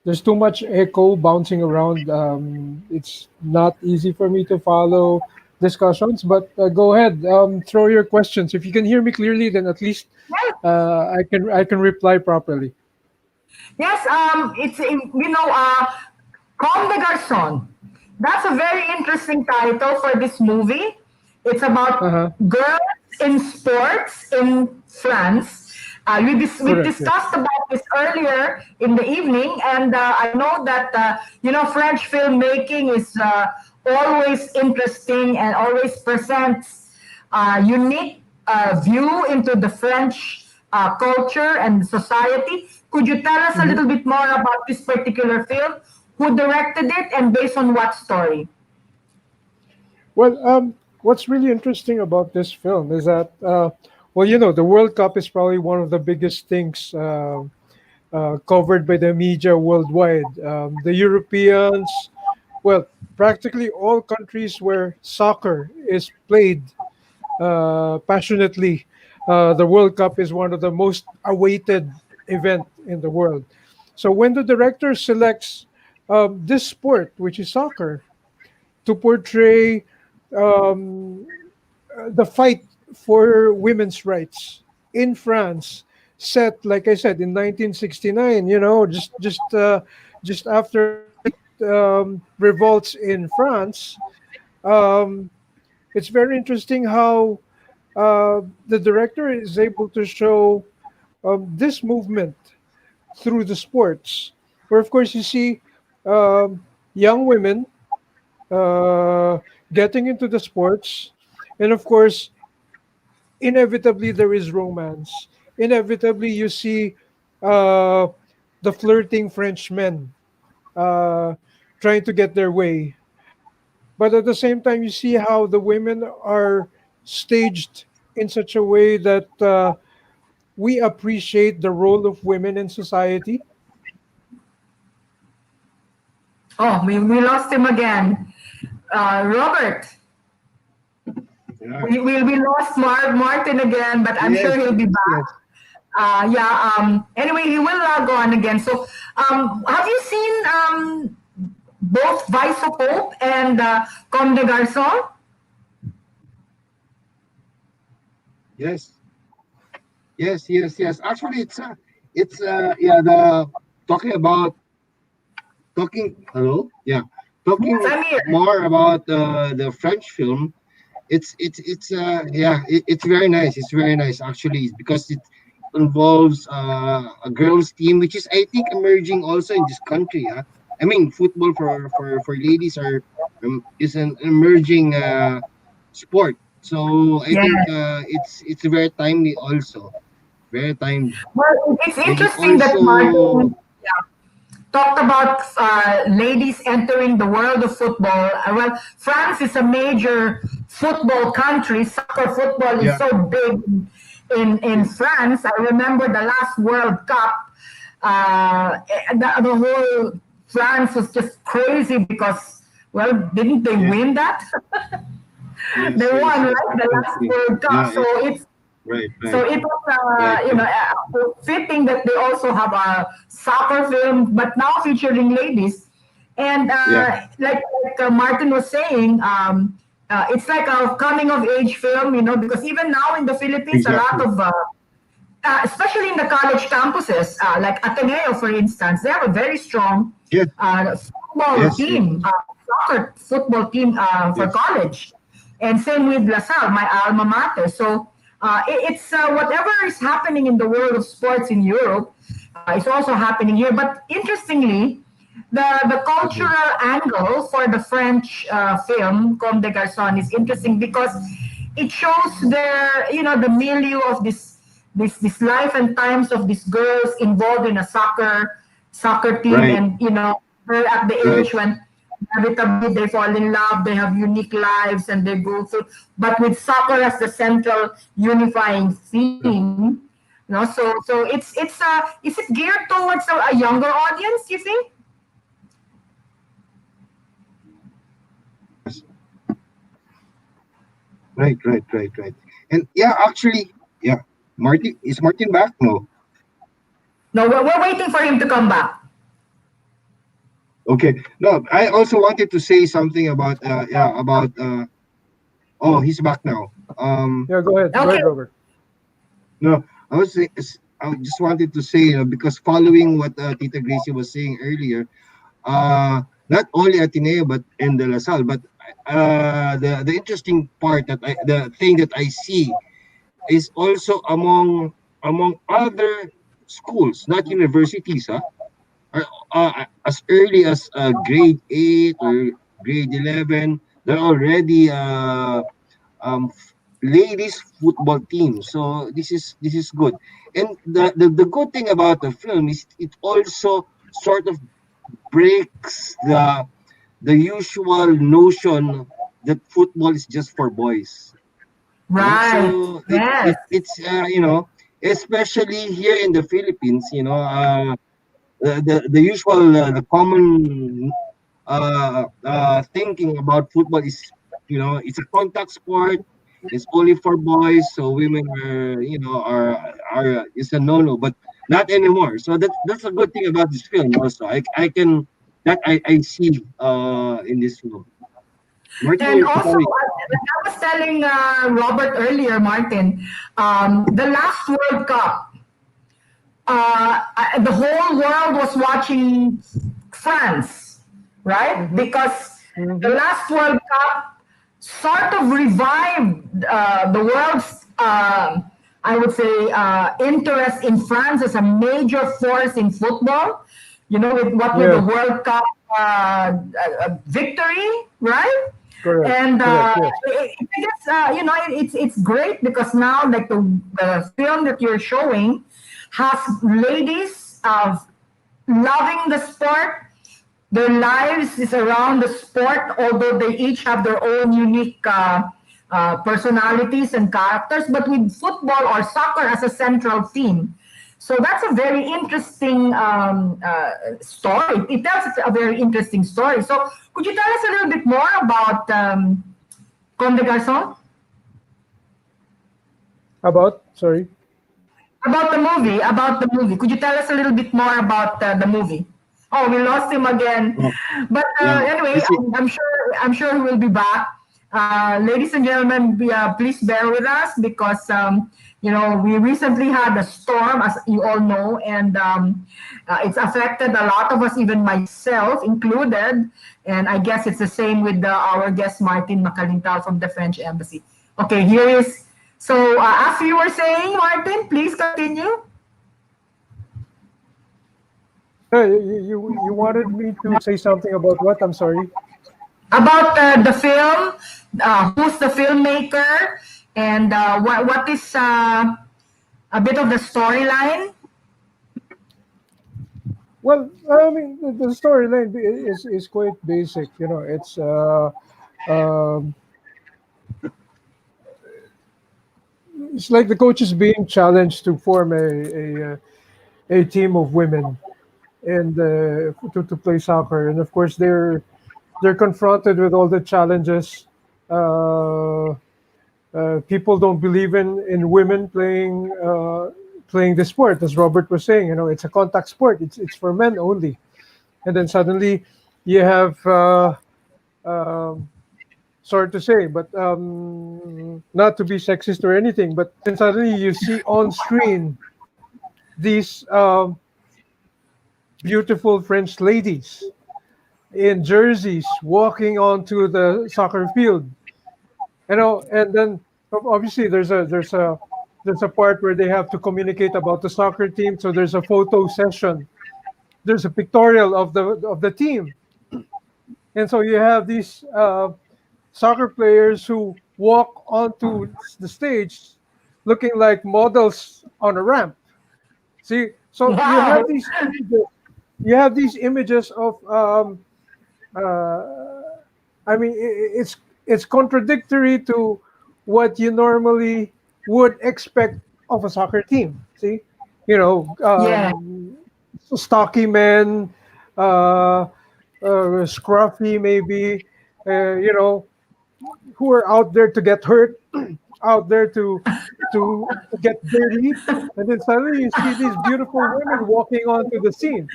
F: There's too much echo bouncing around. It's not easy for me to follow discussions. But go ahead, throw your questions. If you can hear me clearly, then at least I can reply properly.
D: Yes, it's Comme des Garçons. That's a very interesting title for this movie. It's about girls in sports in France. We discussed about this earlier in the evening, and I know that French filmmaking is always interesting and always presents a unique view into the French culture and society. Could you tell us a little bit more about this particular film? Who directed it, and based on what story?
F: Well, what's really interesting about this film is that, the World Cup is probably one of the biggest things covered by the media worldwide. The Europeans, practically all countries where soccer is played passionately, the World Cup is one of the most awaited event in the world. So when the director selects this sport, which is soccer, to portray the fight for women's rights in France, set, like I said, in 1969. Just after revolts in France. It's very interesting how the director is able to show this movement through the sports, where of course you see young women getting into the sports, and of course inevitably there is romance. Inevitably you see the flirting Frenchmen trying to get their way, but at the same time you see how the women are staged in such a way that we appreciate the role of women in society.
D: Oh, we lost him again. Robert, we lost Martin again, but I'm sure he'll be back. Anyway, he will log on again. So, have you seen both Vice of Hope and Comme des Garçons?
G: Yes. Actually, it's the hello, talking more about the French film. It's very nice. It's very nice actually, because it involves a girls team, which is, I think, emerging also in this country. I mean, football for ladies is an emerging sport. So I think it's very timely also. Very timely.
D: Well, it's interesting that Martin. talked about ladies entering the world of football. Well, France is a major football country. Soccer football is so big in France. I remember the last World Cup. The whole France was just crazy because, well, didn't they win that? They won, right? The last World Cup. So it's so it was, fitting that they also have a soccer film, but now featuring ladies. And like Martin was saying, it's like a coming of age film, because even now in the Philippines, a lot of, especially in the college campuses, like Ateneo, for instance, they have a very strong football team, soccer football team for college. And same with LaSalle, my alma mater. So it's whatever is happening in the world of sports in Europe is also happening here. But interestingly, the cultural angle for the French film Comme des Garçons is interesting because it shows the milieu of this life and times of these girls involved in a soccer team, and they're at the age when inevitably they fall in love, they have unique lives, and they go through. But with soccer as the central unifying theme, so it's is it geared towards a younger audience? You think?
G: Right. And actually, Martin, is Martin back? No,
D: we're waiting for him to come back.
G: Okay. No, I also wanted to say something about oh, he's back now.
F: Go ahead. Go ahead, Robert.
G: No, I just wanted to say, because following what Tita Gracie was saying earlier, not only Ateneo but in the LaSalle, but the interesting part the thing that I see is also among other schools, not universities, as early as grade 8 or grade 11, there are already ladies football team. So this is good. And the good thing about the film is it also sort of breaks the usual notion that football is just for boys.
D: Right.
G: So
D: yes.
G: it's especially here in the Philippines, the usual the common thinking about football is, it's a contact sport. It's only for boys, so women are it's a no-no, but not anymore. So that's a good thing about this film. Also, I see in this film. Martin,
D: And also,
G: sorry.
D: I was telling Robert earlier, Martin, the last World Cup, the whole world was watching France, right? Because the last World Cup sort of revived the world's, I would say, interest in France as a major force in football. With the World Cup victory, right?
F: Correct.
D: And
F: Correct, yes.
D: it's great because now, like the film that you're showing has ladies loving the sport. Their lives is around the sport, although they each have their own unique personalities and characters, but with football or soccer as a central theme. So that's a very interesting story. It tells a very interesting story. So could you tell us a little bit more about Comme des Garçons?
F: Sorry?
D: About the movie. Could you tell us a little bit more about the movie? Oh, we lost him again. But anyway, I'm sure he will be back. Ladies and gentlemen, please bear with us because we recently had a storm, as you all know, and it's affected a lot of us, even myself included. And I guess it's the same with our guest Martin Macalintal from the French Embassy. Okay, here is. So as you were saying, Martin, please continue.
F: You wanted me to say something about what? I'm sorry.
D: About the film, who's the filmmaker, and what is a bit of the storyline?
F: Well, I mean, the storyline is quite basic. You know, um, it's like the coach is being challenged to form a team of women and to play soccer, and of course they're confronted with all the challenges. Uh, People don't believe in women playing the sport, as Robert was saying. You know, it's a contact sport. It's for men only. And then suddenly you have um, sorry to say, but not to be sexist or anything, but then suddenly you see on screen these beautiful French ladies in jerseys walking onto the soccer field. You know, and then obviously there's a part where they have to communicate about the soccer team. So there's a photo session. There's a pictorial of the team, and so you have these soccer players who walk onto the stage looking like models on a ramp. See, so
D: Wow.
F: you have these images of uh, I mean, it's contradictory to what you normally would expect of a soccer team. See, you know,
D: Yeah.
F: stocky men, uh, scruffy maybe, you know, who are out there to get hurt, out there to get dirty, and then suddenly you see these beautiful women walking onto the scene.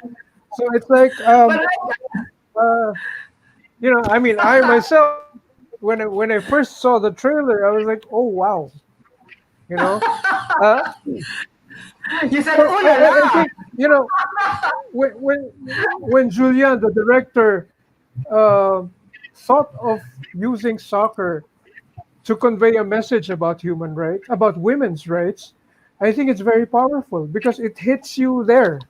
F: So it's like,
D: But
F: uh, you know, I mean, I myself, when I first saw the trailer, I was like, oh wow, you know. Uh,
D: you said,
F: so
D: "Ooh la
F: I
D: la."
F: think, you know, when Julian, the director, uh, thought of using soccer to convey a message about human rights, about women's rights, I think it's very powerful because it hits you there.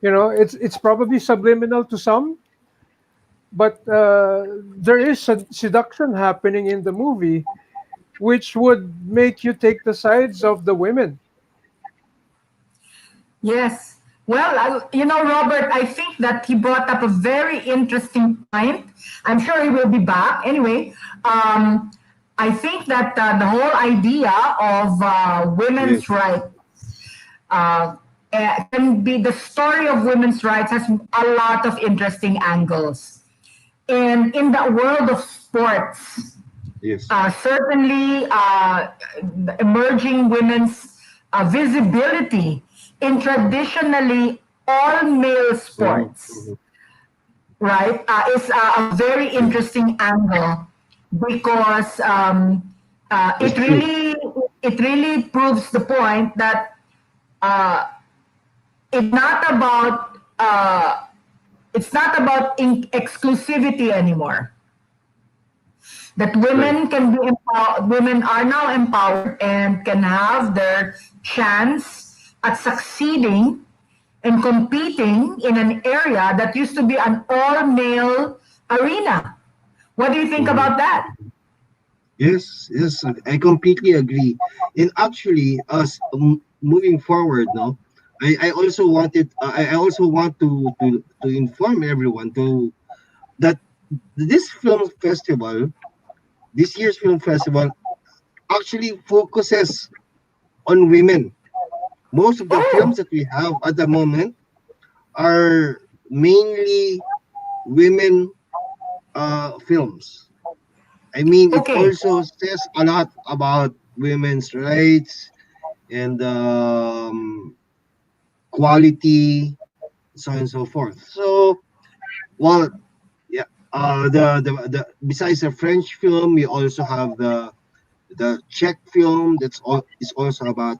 F: You know, it's probably subliminal to some, but there is seduction happening in the movie, which would make you take the sides of the women.
D: Yes. Well, Robert, I think that he brought up a very interesting point. I'm sure he will be back. Anyway, I think that the whole idea of women's
G: Yes.
D: rights can be the story of women's rights has a lot of interesting angles. And in the world of sports,
G: Yes.
D: certainly the emerging women's visibility in traditionally all male
G: Mhm,
D: sports,
G: mhm.
D: right, is a very
G: Yes.
D: interesting angle because
G: That's true.
D: it really proves the point that uh, it's not about exclusivity anymore. That
G: Right.
D: women can be empowered, women are now empowered and can have their chance at succeeding and competing in an area that used to be an all-male arena. What do you think
G: Mhm.
D: about that?
G: Yes, yes, I completely agree. And actually, us moving forward now, I also wanted, I also want to inform everyone to that this film festival, this year's film festival, actually focuses on women. Most of the films
D: Oh,
G: that we have at the moment are mainly women films. I mean, it
D: okay.
G: also says a lot about women's rights and quality, so on and so forth. So, well, yeah, the besides the French film, we also have the Czech film that's all is also about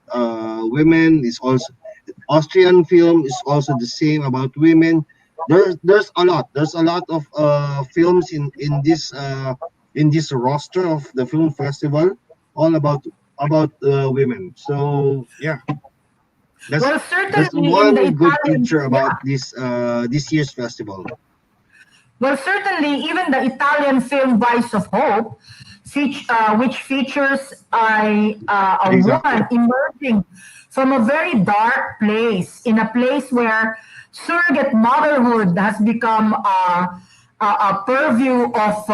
G: women. Is also Austrian film is also the same about women. There's a lot. There's a lot of films in this roster of the film festival, all about women. So yeah, that's
D: Well,
G: that's
D: certainly in the
G: one good
D: Italian,
G: feature about
D: yeah.
G: this year's festival.
D: Well, certainly even the Italian film Vice of Hope, which features a
G: Exactly.
D: woman emerging from a very dark place, in a place where surrogate motherhood has become a purview of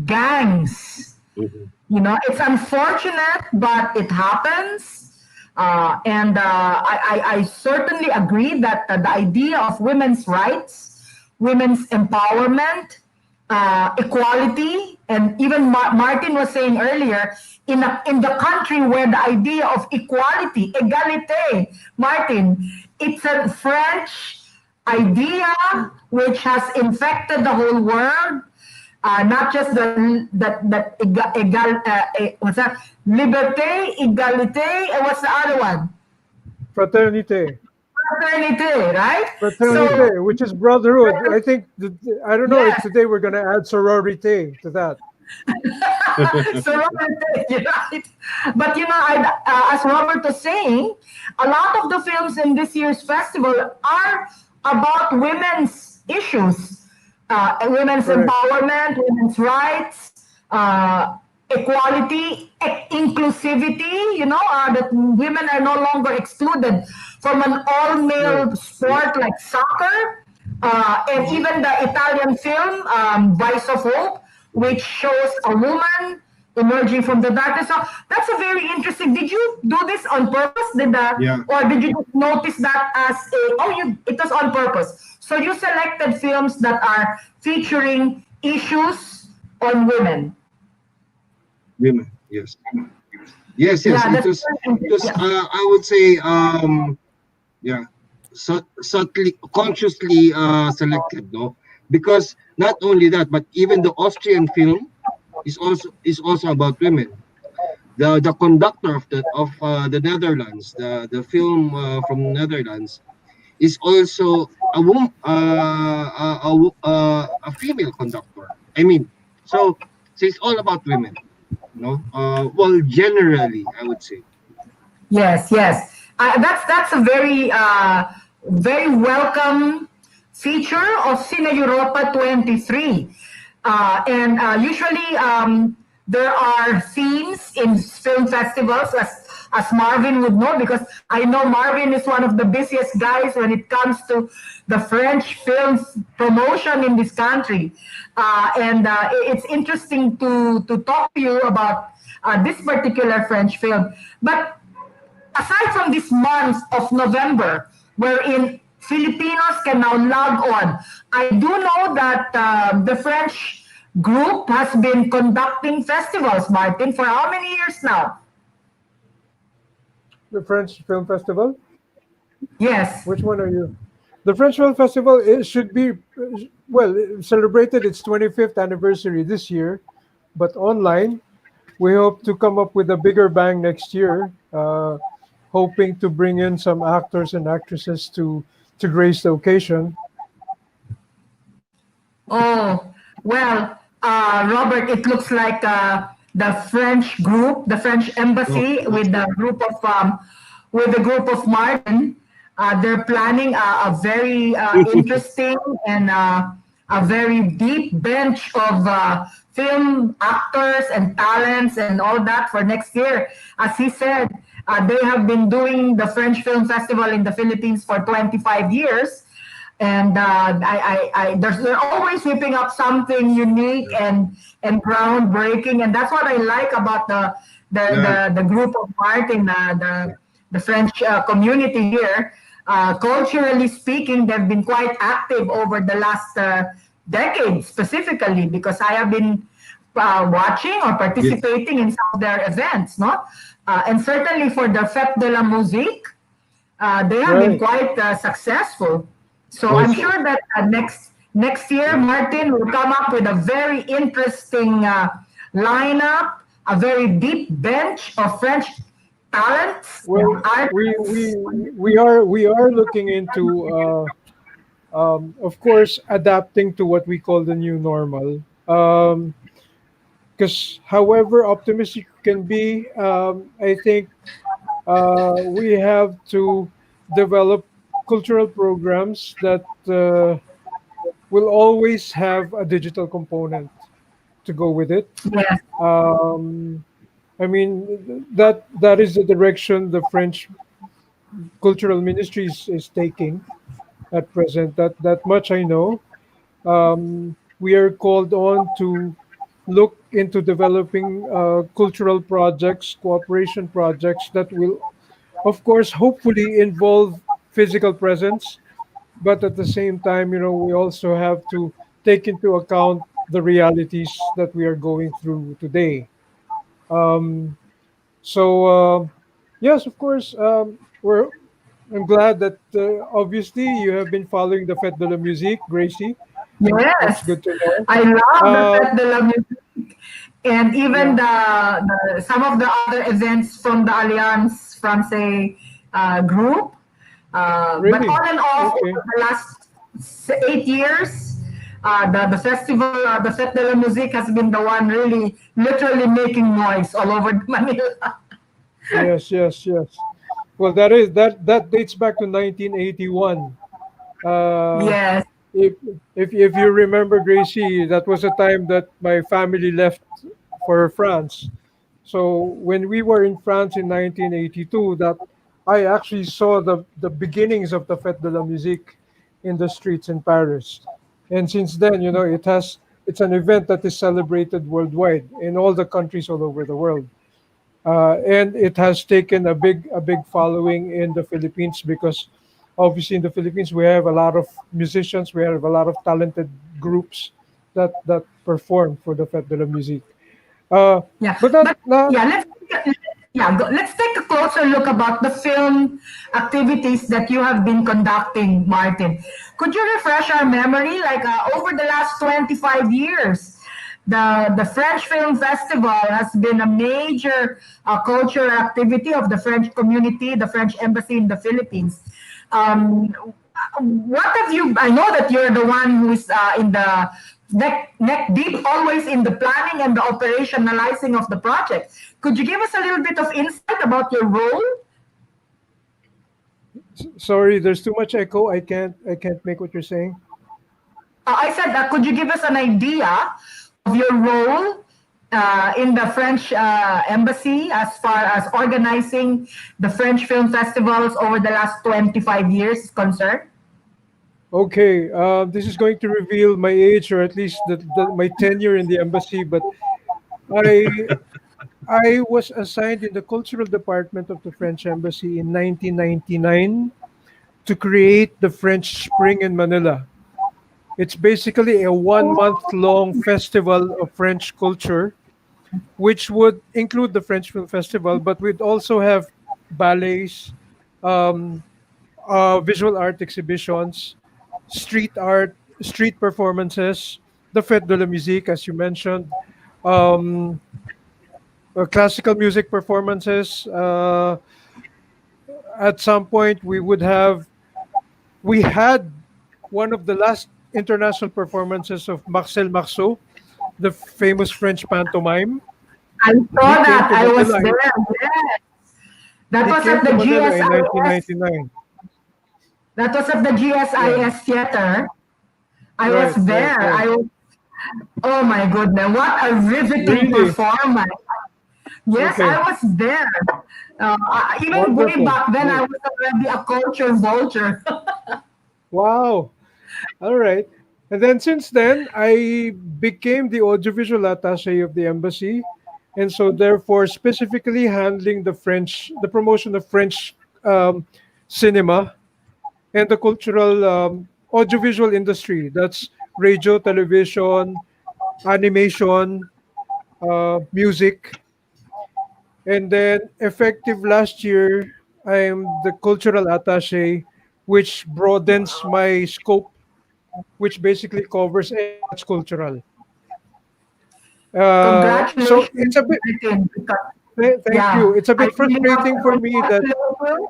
D: gangs. You know, it's unfortunate, but it happens. I certainly agree that the idea of women's rights, women's empowerment, equality, and even Martin was saying earlier, in the country where the idea of equality, égalité, Martin, it's a French idea which has infected the whole world. Not just what's that? Liberté, égalité, and what's the other one?
F: Fraternité.
D: Fraternité, right?
F: Fraternité, which is brotherhood. I think, I don't know if
D: Yes.
F: today we're going to add sororité to that.
D: Sorority, right? But you know, as Robert was saying, a lot of the films in this year's festival are about women's issues. Women's
F: Correct.
D: empowerment, women's rights, equality, inclusivity, you know, that women are no longer excluded from an all-male sport like soccer, and even the Italian film, Vice of Hope, which shows a woman emerging from the darkness. So that's a very interesting. Did you do this on purpose? Or did you just notice that as it was on purpose? So you selected films that are featuring issues on women.
G: Women, yes. Yes.
D: Yeah,
G: It was I would say, subtly, consciously selected, no? Because not only that, but even the Austrian film is also about women. The conductor of the Netherlands, the film from Netherlands, is also a woman, a female conductor. I mean, so it's all about women, no? Well, generally, I would say.
D: Yes. That's a very very welcome feature of Cine Europa 23. Usually there are themes in film festivals, as Marvin would know, because I know Marvin is one of the busiest guys when it comes to the French film promotion in this country. It's interesting to talk to you about this particular French film. But aside from this month of November, wherein Filipinos can now log on, I do know that the French group has been conducting festivals, Martin, for how many years now?
F: The French Film Festival?
D: Yes.
F: Which one are you? The French Film Festival, it should be, well, it celebrated its 25th anniversary this year, but online. We hope to come up with a bigger bang next year, hoping to bring in some actors and actresses to grace the occasion.
D: Oh, well, Robert, it looks like the French group, the French embassy, with the group of Martin, they're planning a very interesting and a very deep bench of film actors and talents and all that for next year. As he said, they have been doing the French Film Festival in the Philippines for 25 years. And they're always whipping up something unique and groundbreaking, and that's what I like about the group of Martin, the French community here. Culturally speaking, they've been quite active over the last decade, specifically because I have been watching or participating in some of their events, no? And certainly for the Fête de la Musique, they have been quite successful. So
G: Also.
D: I'm sure that next year, Martin will come up with a very interesting lineup, a very deep bench of French talents.
F: Well, we are looking into, of course, adapting to what we call the new normal. Because however optimistic you can be, I think we have to develop cultural programs that will always have a digital component to go with it.
D: Yes.
F: I mean, that is the direction the French Cultural Ministry is taking. at present. That much I know. We are called on to look into developing cultural projects, cooperation projects that will, of course, hopefully involve physical presence, but at the same time, we also have to take into account the realities that we are going through today. Um, so yes, of course, we're. I'm glad that obviously you have been following the Fête de la Musique, Gracie. That's
D: Yes,
F: good to know.
D: I love the
F: Uh,
D: Fête de la Musique, and even
F: yeah,
D: the some of the other events from the Alliance Française group. But
F: really?
D: on and off
F: Okay.
D: over the last 8 years, the festival, the Fête de la Musique, has been the one really, literally making noise all over Manila.
F: Yes, yes, yes. Well, that dates back to 1981. Uh,
D: Yes.
F: if if you remember, Gracie, that was a time that my family left for France. So when we were in France in 1982, that I actually saw the beginnings of the Fête de la Musique in the streets in Paris. And since then, it's an event that is celebrated worldwide in all the countries all over the world. And it has taken a big following in the Philippines because obviously in the Philippines we have a lot of musicians, we have a lot of talented groups that perform for the Fête de la Musique. Uh,
D: Yeah,
F: but that
D: but
F: not
D: yeah, let's take a closer look about the film activities that you have been conducting, Martin. Could you refresh our memory? Like over the last 25 years, the French Film Festival has been a major cultural activity of the French community, the French embassy in the Philippines. Um, what have you? I know that you're the one who is in the neck deep, always in the planning and the operationalizing of the project. Could you give us a little bit of insight about your role?
F: sorry, there's too much echo. I can't make what you're saying.
D: I said, could you give us an idea of your role in the French embassy as far as organizing the French film festivals over the last 25 years is concerned?
F: Okay, this is going to reveal my age or at least my tenure in the embassy. But I I was assigned in the cultural department of the French embassy in 1999 to create the French Spring in Manila. It's basically a 1 month long festival of French culture, which would include the French Film Festival, but we'd also have ballets, um, visual art exhibitions, street performances, the Fête de la Musique, as you mentioned, um, classical music performances. At some point, we had one of the last international performances of Marcel Marceau, the famous French pantomime.
D: I
F: He
D: saw
F: came
D: that.
F: to
D: I was
F: Manila.
D: there. Yes. That
F: He
D: was
F: came
D: at
F: to
D: the
F: Manila in
D: GSIS.
F: 1999.
D: That was at the
F: Yeah,
D: GSIS theater. I was
F: right, right,
D: there.
F: right.
D: Oh my goodness, what a riveting
F: Really?
D: performance. Yes, I
F: Okay.
D: was there. Even way
F: Wonderful.
D: back then, I
F: Great.
D: was already a culture vulture.
F: Wow. All right. And then since then, I became the audiovisual attaché of the embassy. And so therefore specifically handling the promotion of French cinema and the cultural audiovisual industry. That's radio, television, animation, music. And then effective last year, I am the cultural attaché, which broadens my scope, which basically covers anything that's cultural. So
D: Congratulations,
F: it's a bit.
D: Martin. Because,
F: Thank
D: yeah,
F: you. It's a
D: I
F: bit
D: really have to
F: frustrating for me that
D: congratulate you.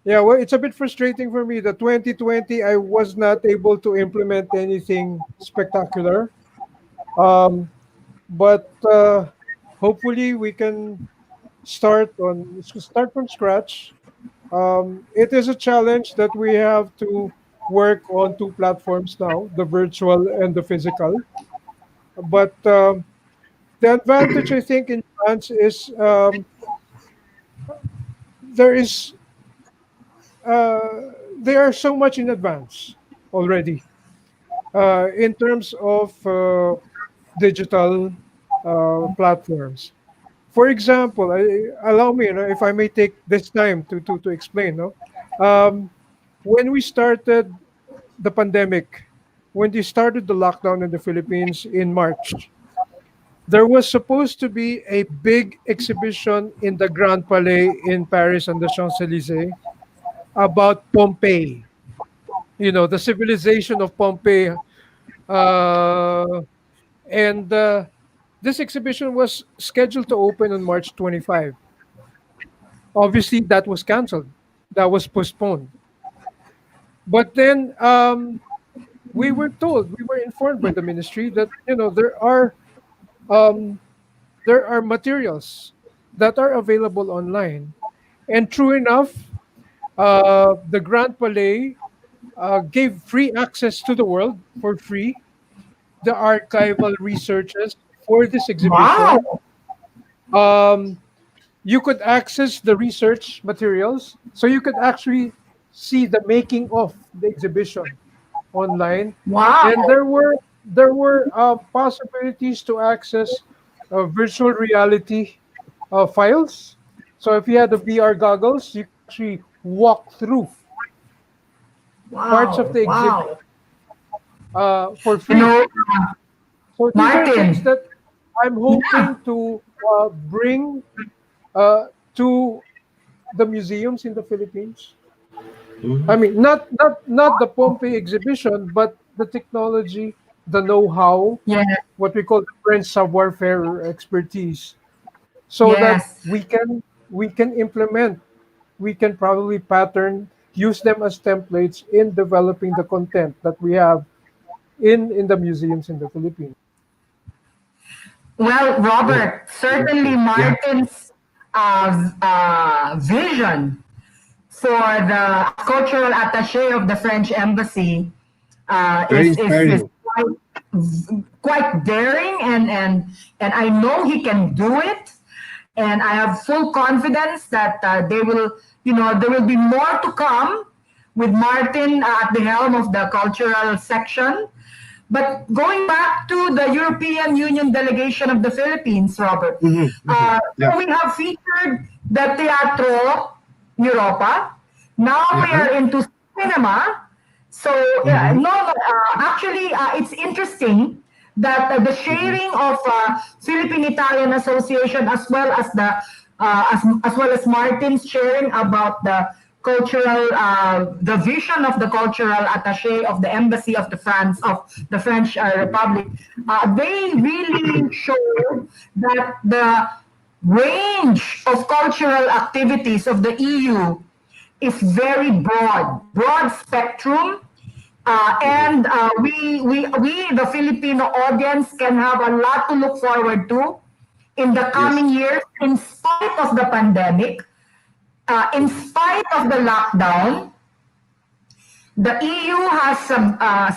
F: yeah. Well, it's a bit frustrating for me that 2020 I was not able to implement anything spectacular. Um, but hopefully we can start from scratch. It is a challenge that we have to work on two platforms now, the virtual and the physical. But the advantage I think in France is there is they are so much in advance already in terms of digital platforms. For example, allow me, if I may take this time to explain. No, when we started the pandemic, when they started the lockdown in the Philippines in March, there was supposed to be a big exhibition in the Grand Palais in Paris on the Champs Elysees about Pompeii. The civilization of Pompeii, uh, and this exhibition was scheduled to open on March 25. Obviously, that was canceled. That was postponed. But then we were told, we were informed by the ministry that um, there are materials that are available online, and true enough, the Grand Palais gave free access to the world for free the archival researches for this exhibition.
D: Wow.
F: Um, you could access the research materials, so you could actually see the making of the exhibition online, and
D: Wow.
F: there were possibilities to access virtual reality files. So if you had the VR goggles, you could actually walk through parts of
D: Wow.
F: the exhibit
D: Wow.
F: for
D: You
F: free.
D: know,
F: So these are things
D: Martin.
F: that I'm
D: Yeah.
F: hoping to bring to the museums in the Philippines. I
G: Mhm.
F: mean, not the Pompeii exhibition, but the technology, the know-how,
D: Yeah.
F: what we call the French savoir-faire expertise, so that
D: Yes.
F: we can implement, we can probably pattern, use them as templates in developing the content that we have in the museums in the Philippines.
D: Well,
G: Yes,
D: Robert, certainly
G: exactly. Yeah,
D: Martin's vision for the cultural attaché of the French embassy
G: very
D: is
G: inspiring.
D: quite daring, and I know he can do it, and I have full confidence that there will be more to come with Martin at the helm of the cultural section. But going back to the European Union delegation of the Philippines, Robert,
G: Yeah.
D: so we have featured the Teatro Europa. Now we
G: Uh-huh.
D: are into cinema. So
G: Mm-hmm.
D: no, actually, it's interesting that the
G: Mm-hmm.
D: sharing of Philippine Italian Association, as well as Martin's sharing about the vision of the cultural attaché of the embassy of the French Republic. They really show that the range of cultural activities of the EU is very broad spectrum,
G: Mm-hmm.
D: and the Filipino audience, can have a lot to look forward to in the
G: Yes.
D: coming years, in spite of the pandemic, in
G: Mm-hmm.
D: spite of the lockdown. The EU has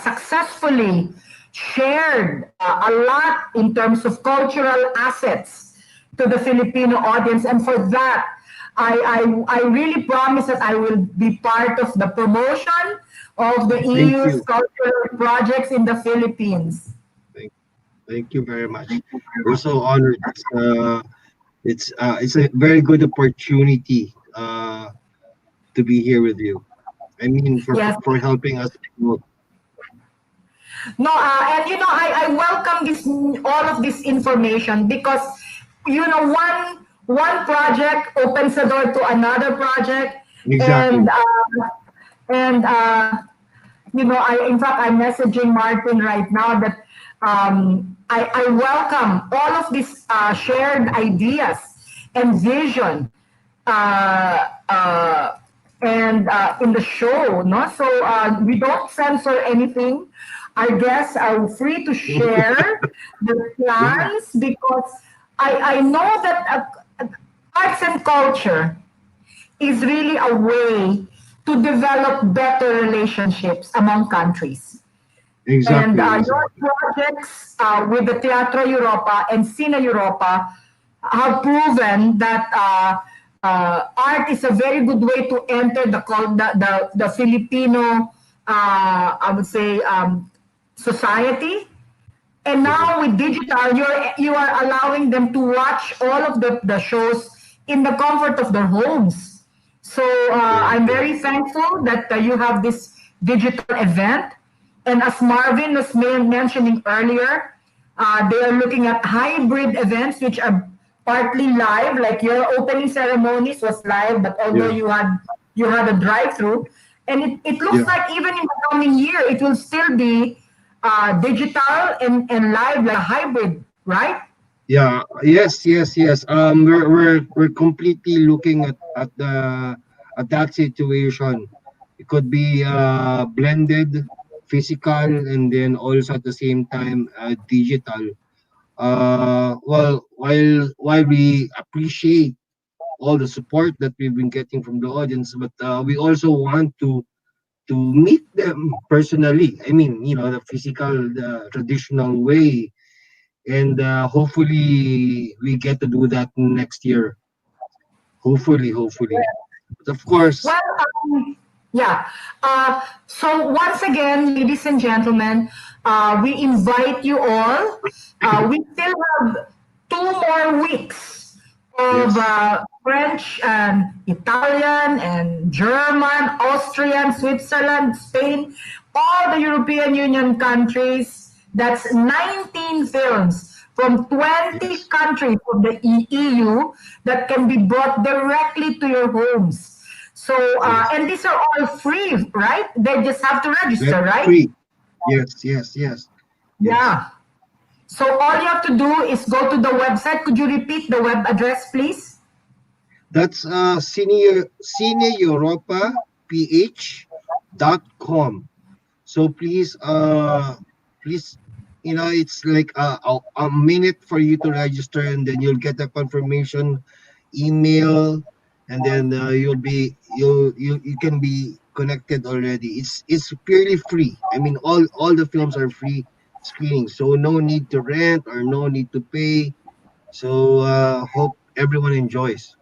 D: successfully shared a lot in terms of cultural assets to the Filipino audience, and for that, I really promise that I will be part of the promotion of the
G: Thank
D: EU's
G: you.
D: cultural projects in the Philippines.
G: Thank, thank you very much. We're so honored. It's a very good opportunity to be here with you. I mean,
D: Yes.
G: for helping us promote.
D: No, and I welcome this all of this information, because one project opens the door to another project, and
G: Exactly.
D: I in fact I'm messaging Martin right now that I welcome all of these shared ideas and vision, uh, uh, and in the show, no? So we don't censor anything. Our guests are free to share the
G: Yeah.
D: plans, because I know that arts and culture is really a way to develop better relationships among countries. And
G: Exactly.
D: your
G: Exactly.
D: projects with the Teatro Europa and Cine Europa have proven that art is a very good way to enter the Filipino, I would say, society. And now with digital, you are allowing them to watch all of the shows in the comfort of their homes. So I'm very thankful that you have this digital event. And as Marvin was mentioning earlier, they are looking at hybrid events, which are partly live, like your opening ceremonies was live, but although you had a drive-through, and it looks like even in the coming year, it will still be digital and live, like a hybrid, right?
G: Yeah. Yes. We're completely looking at that situation. It could be blended, physical, and then also at the same time digital. Well, while we appreciate all the support that we've been getting from the audience, but we also want to meet them personally. I mean, the physical, the traditional way, and hopefully we get to do that next year. Hopefully. But of course,
D: Well, yeah. So once again, ladies and gentlemen, we invite you all. We still have 2 more weeks of French and Italian and German, Austrian, Switzerland, Spain, all the European Union countries. That's 19 films from 20 countries of the EU that can be brought directly to your homes. So, and these are all free, right? They just have to register,
G: that's
D: right?
G: free. Yes.
D: Yeah. So all you have to do is go to the website. Could you repeat the web address, please?
G: That's Cine Europa PH.com. So please, it's like a minute for you to register, and then you'll get a confirmation email, and then you can be connected already. It's purely free. I mean, all the films are free screening, so no need to rent or no need to pay. So hope everyone enjoys.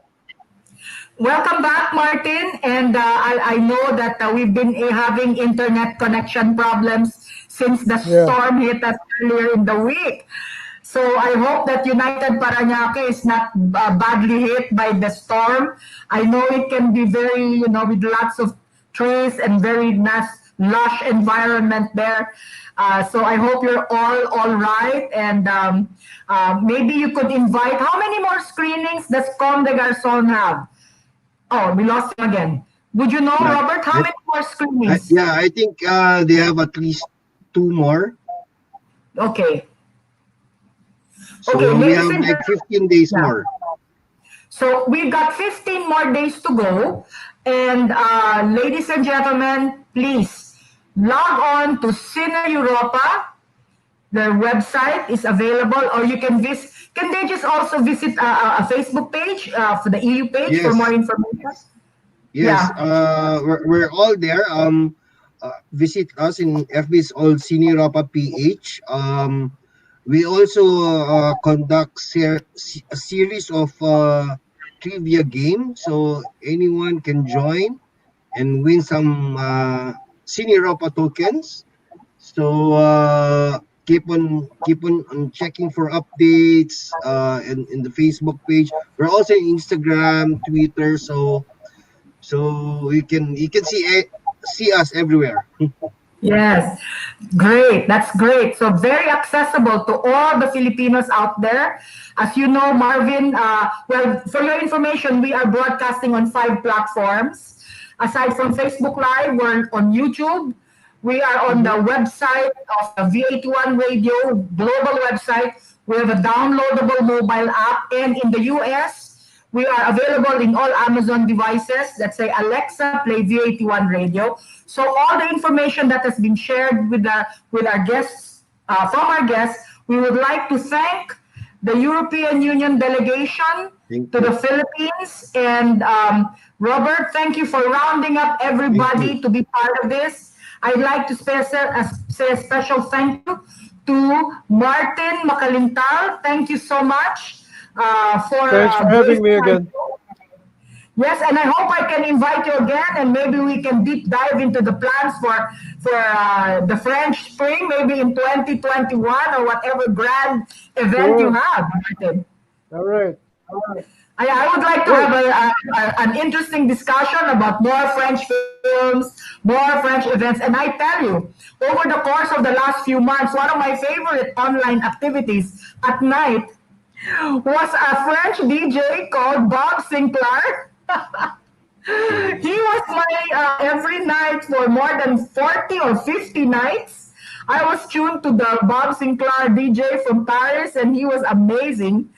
D: Welcome back, Martin. And I know that we've been having internet connection problems since the storm hit us earlier in the week. So I hope that United Parañaque is not badly hit by the storm. I know it can be very, with lots of trees and very nice, lush environment there. So I hope you're all right. And maybe you could invite, how many more screenings does Comme des Garçons have? Oh, we lost him again. Would you know, Robert, how many more screenings?
G: I think they have at least 2 more.
D: Okay.
G: So we have like 15 days more.
D: So we've got 15 more days to go. And ladies and gentlemen, please log on to Cine Europa. Their website is available, or you can visit. Can they just also visit a Facebook page for the EU page for more information?
G: Yes, we're all there. Visit us in FB's all Cine Europa PH. We also conduct a series of trivia games, so anyone can join and win some Cine Europa tokens. So keep on checking for updates in the Facebook page. We're also in Instagram, Twitter, so you can see us everywhere.
D: Yes, great. That's great. So very accessible to all the Filipinos out there. As you know, Marvin, well, for your information, we are broadcasting on 5 platforms. Aside from Facebook Live, we're on YouTube. We are on the website of the V81 Radio global website. We have a downloadable mobile app. And in the US, we are available in all Amazon devices that say, Alexa, play V81 Radio. So all the information that has been shared with our guests, from our guests, we would like to thank the European Union delegation to the Philippines. And Robert, thank you for rounding up everybody to be part of this. I'd like to say a special thank you to Martin Macalintal. Thank you so much.
F: Thanks for having me again.
D: Yes, and I hope I can invite you again, and maybe we can deep dive into the plans for the French Spring, maybe in 2021 or whatever grand event you
F: Sure.
D: have, Martin.
F: All right.
D: I would like to have an interesting discussion about more French films, more French events. And I tell you, over the course of the last few months, one of my favorite online activities at night was a French DJ called Bob Sinclair. He was my every night for more than 40 or 50 nights. I was tuned to the Bob Sinclair DJ from Paris, and he was amazing.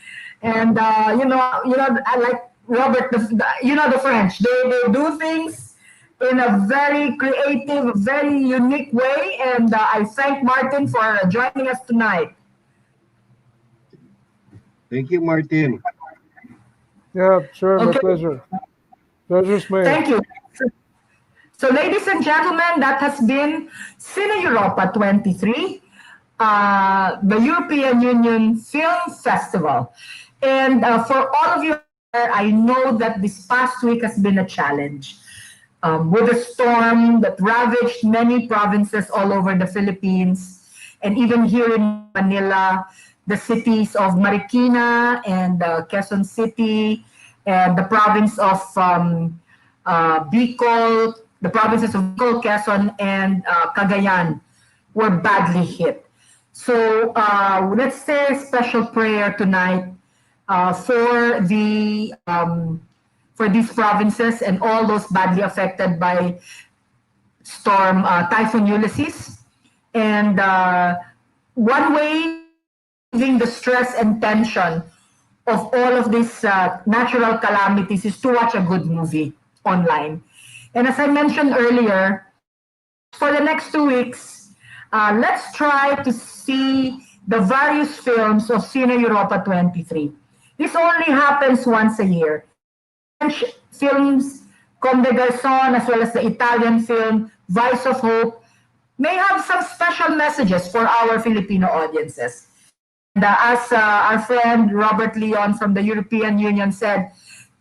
D: And I like Robert. The French. They do things in a very creative, very unique way. And I thank Martin for joining us tonight.
G: Thank you, Martin.
F: Yeah, sure. My
D: Okay.
F: pleasure. Pleasure's mine.
D: Thank you. So, ladies and gentlemen, that has been Cine Europa 23, the European Union Film Festival. And for all of you, I know that this past week has been a challenge. With a storm that ravaged many provinces all over the Philippines, and even here in Manila, the cities of Marikina and Quezon City, and the province of Bicol, the provinces of Bicol, Quezon, and Cagayan were badly hit. So let's say a special prayer tonight for these provinces and all those badly affected by storm Typhoon Ulysses. And one way relieving the stress and tension of all of these natural calamities is to watch a good movie online. And as I mentioned earlier, for the next 2 weeks, let's try to see the various films of Cine Europa 23. This only happens once a year. French films, Comme des Garçons, as well as the Italian film, Vice of Hope, may have some special messages for our Filipino audiences. And as our friend Robert Leon from the European Union said,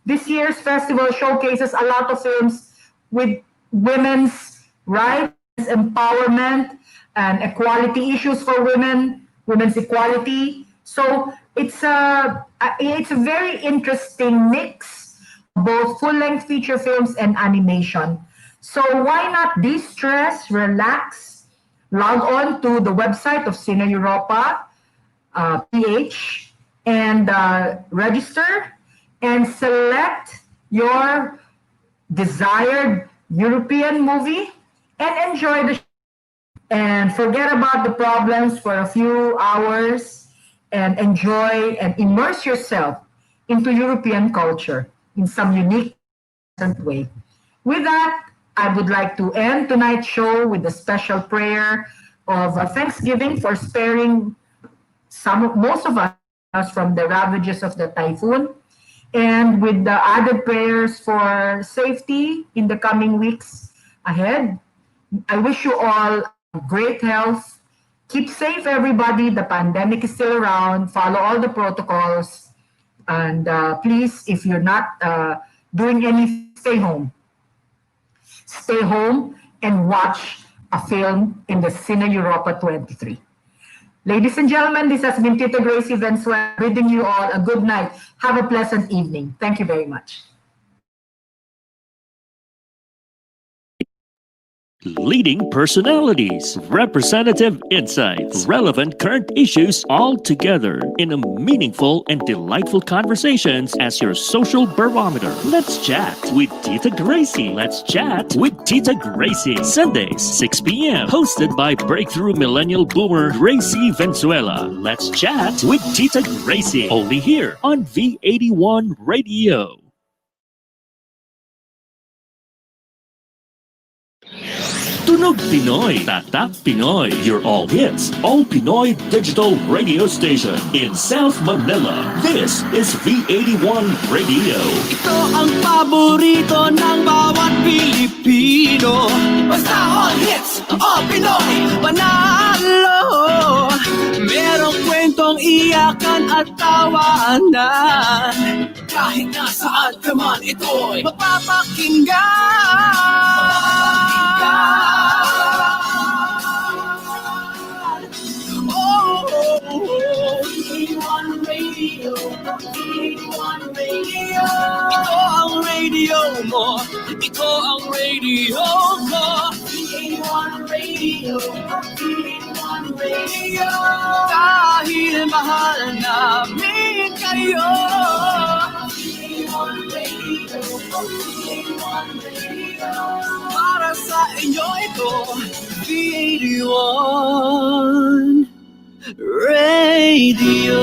D: this year's festival showcases a lot of films with women's rights, empowerment, and equality issues for women, women's equality. So it's a very interesting mix of both full-length feature films and animation. So why not de-stress, relax, log on to the website of Cine Europa, PH, and register and select your desired European movie and enjoy the show. And forget about the problems for a few hours and enjoy and immerse yourself into European culture in some unique way. With that, I would like to end tonight's show with a special prayer of thanksgiving for sparing most of us from the ravages of the typhoon, and with the added prayers for safety in the coming weeks ahead. I wish you all great health. Keep safe, everybody. The pandemic is still around. Follow all the protocols. And please, if you're not doing anything, stay home. Stay home and watch a film in the Cine Europa 23. Ladies and gentlemen, this has been TITA GRACIE Venezuela, bidding you all a good night. Have a pleasant evening. Thank you very much.
C: Leading personalities, representative insights, relevant current issues all together in a meaningful and delightful conversations as your social barometer. Let's chat with TITA GRACIE. Let's chat with TITA GRACIE. Sundays, 6 p.m. Hosted by breakthrough millennial boomer Gracie Venezuela. Let's chat with TITA GRACIE. Only here on V81 Radio. Tunog Pinoy, Tatak Pinoy, your all hits, all Pinoy digital radio station in South Manila. This is V81 Radio.
A: Ito ang paborito ng bawat Pilipino. Basta all hits, all Pinoy, panalo. Merong kwentong iyakan at tawanan. Kahit nasaan ka man, ito'y mapapakinggan. PA1 Radio, PA1 Radio. Ito ang radio mo, ito ang radio ko. PA1 Radio, PA1 Radio. Dahil mahal namin kayo. PA1 Radio, PA1 Radio. Para sa inyo ito, PA1 Radio.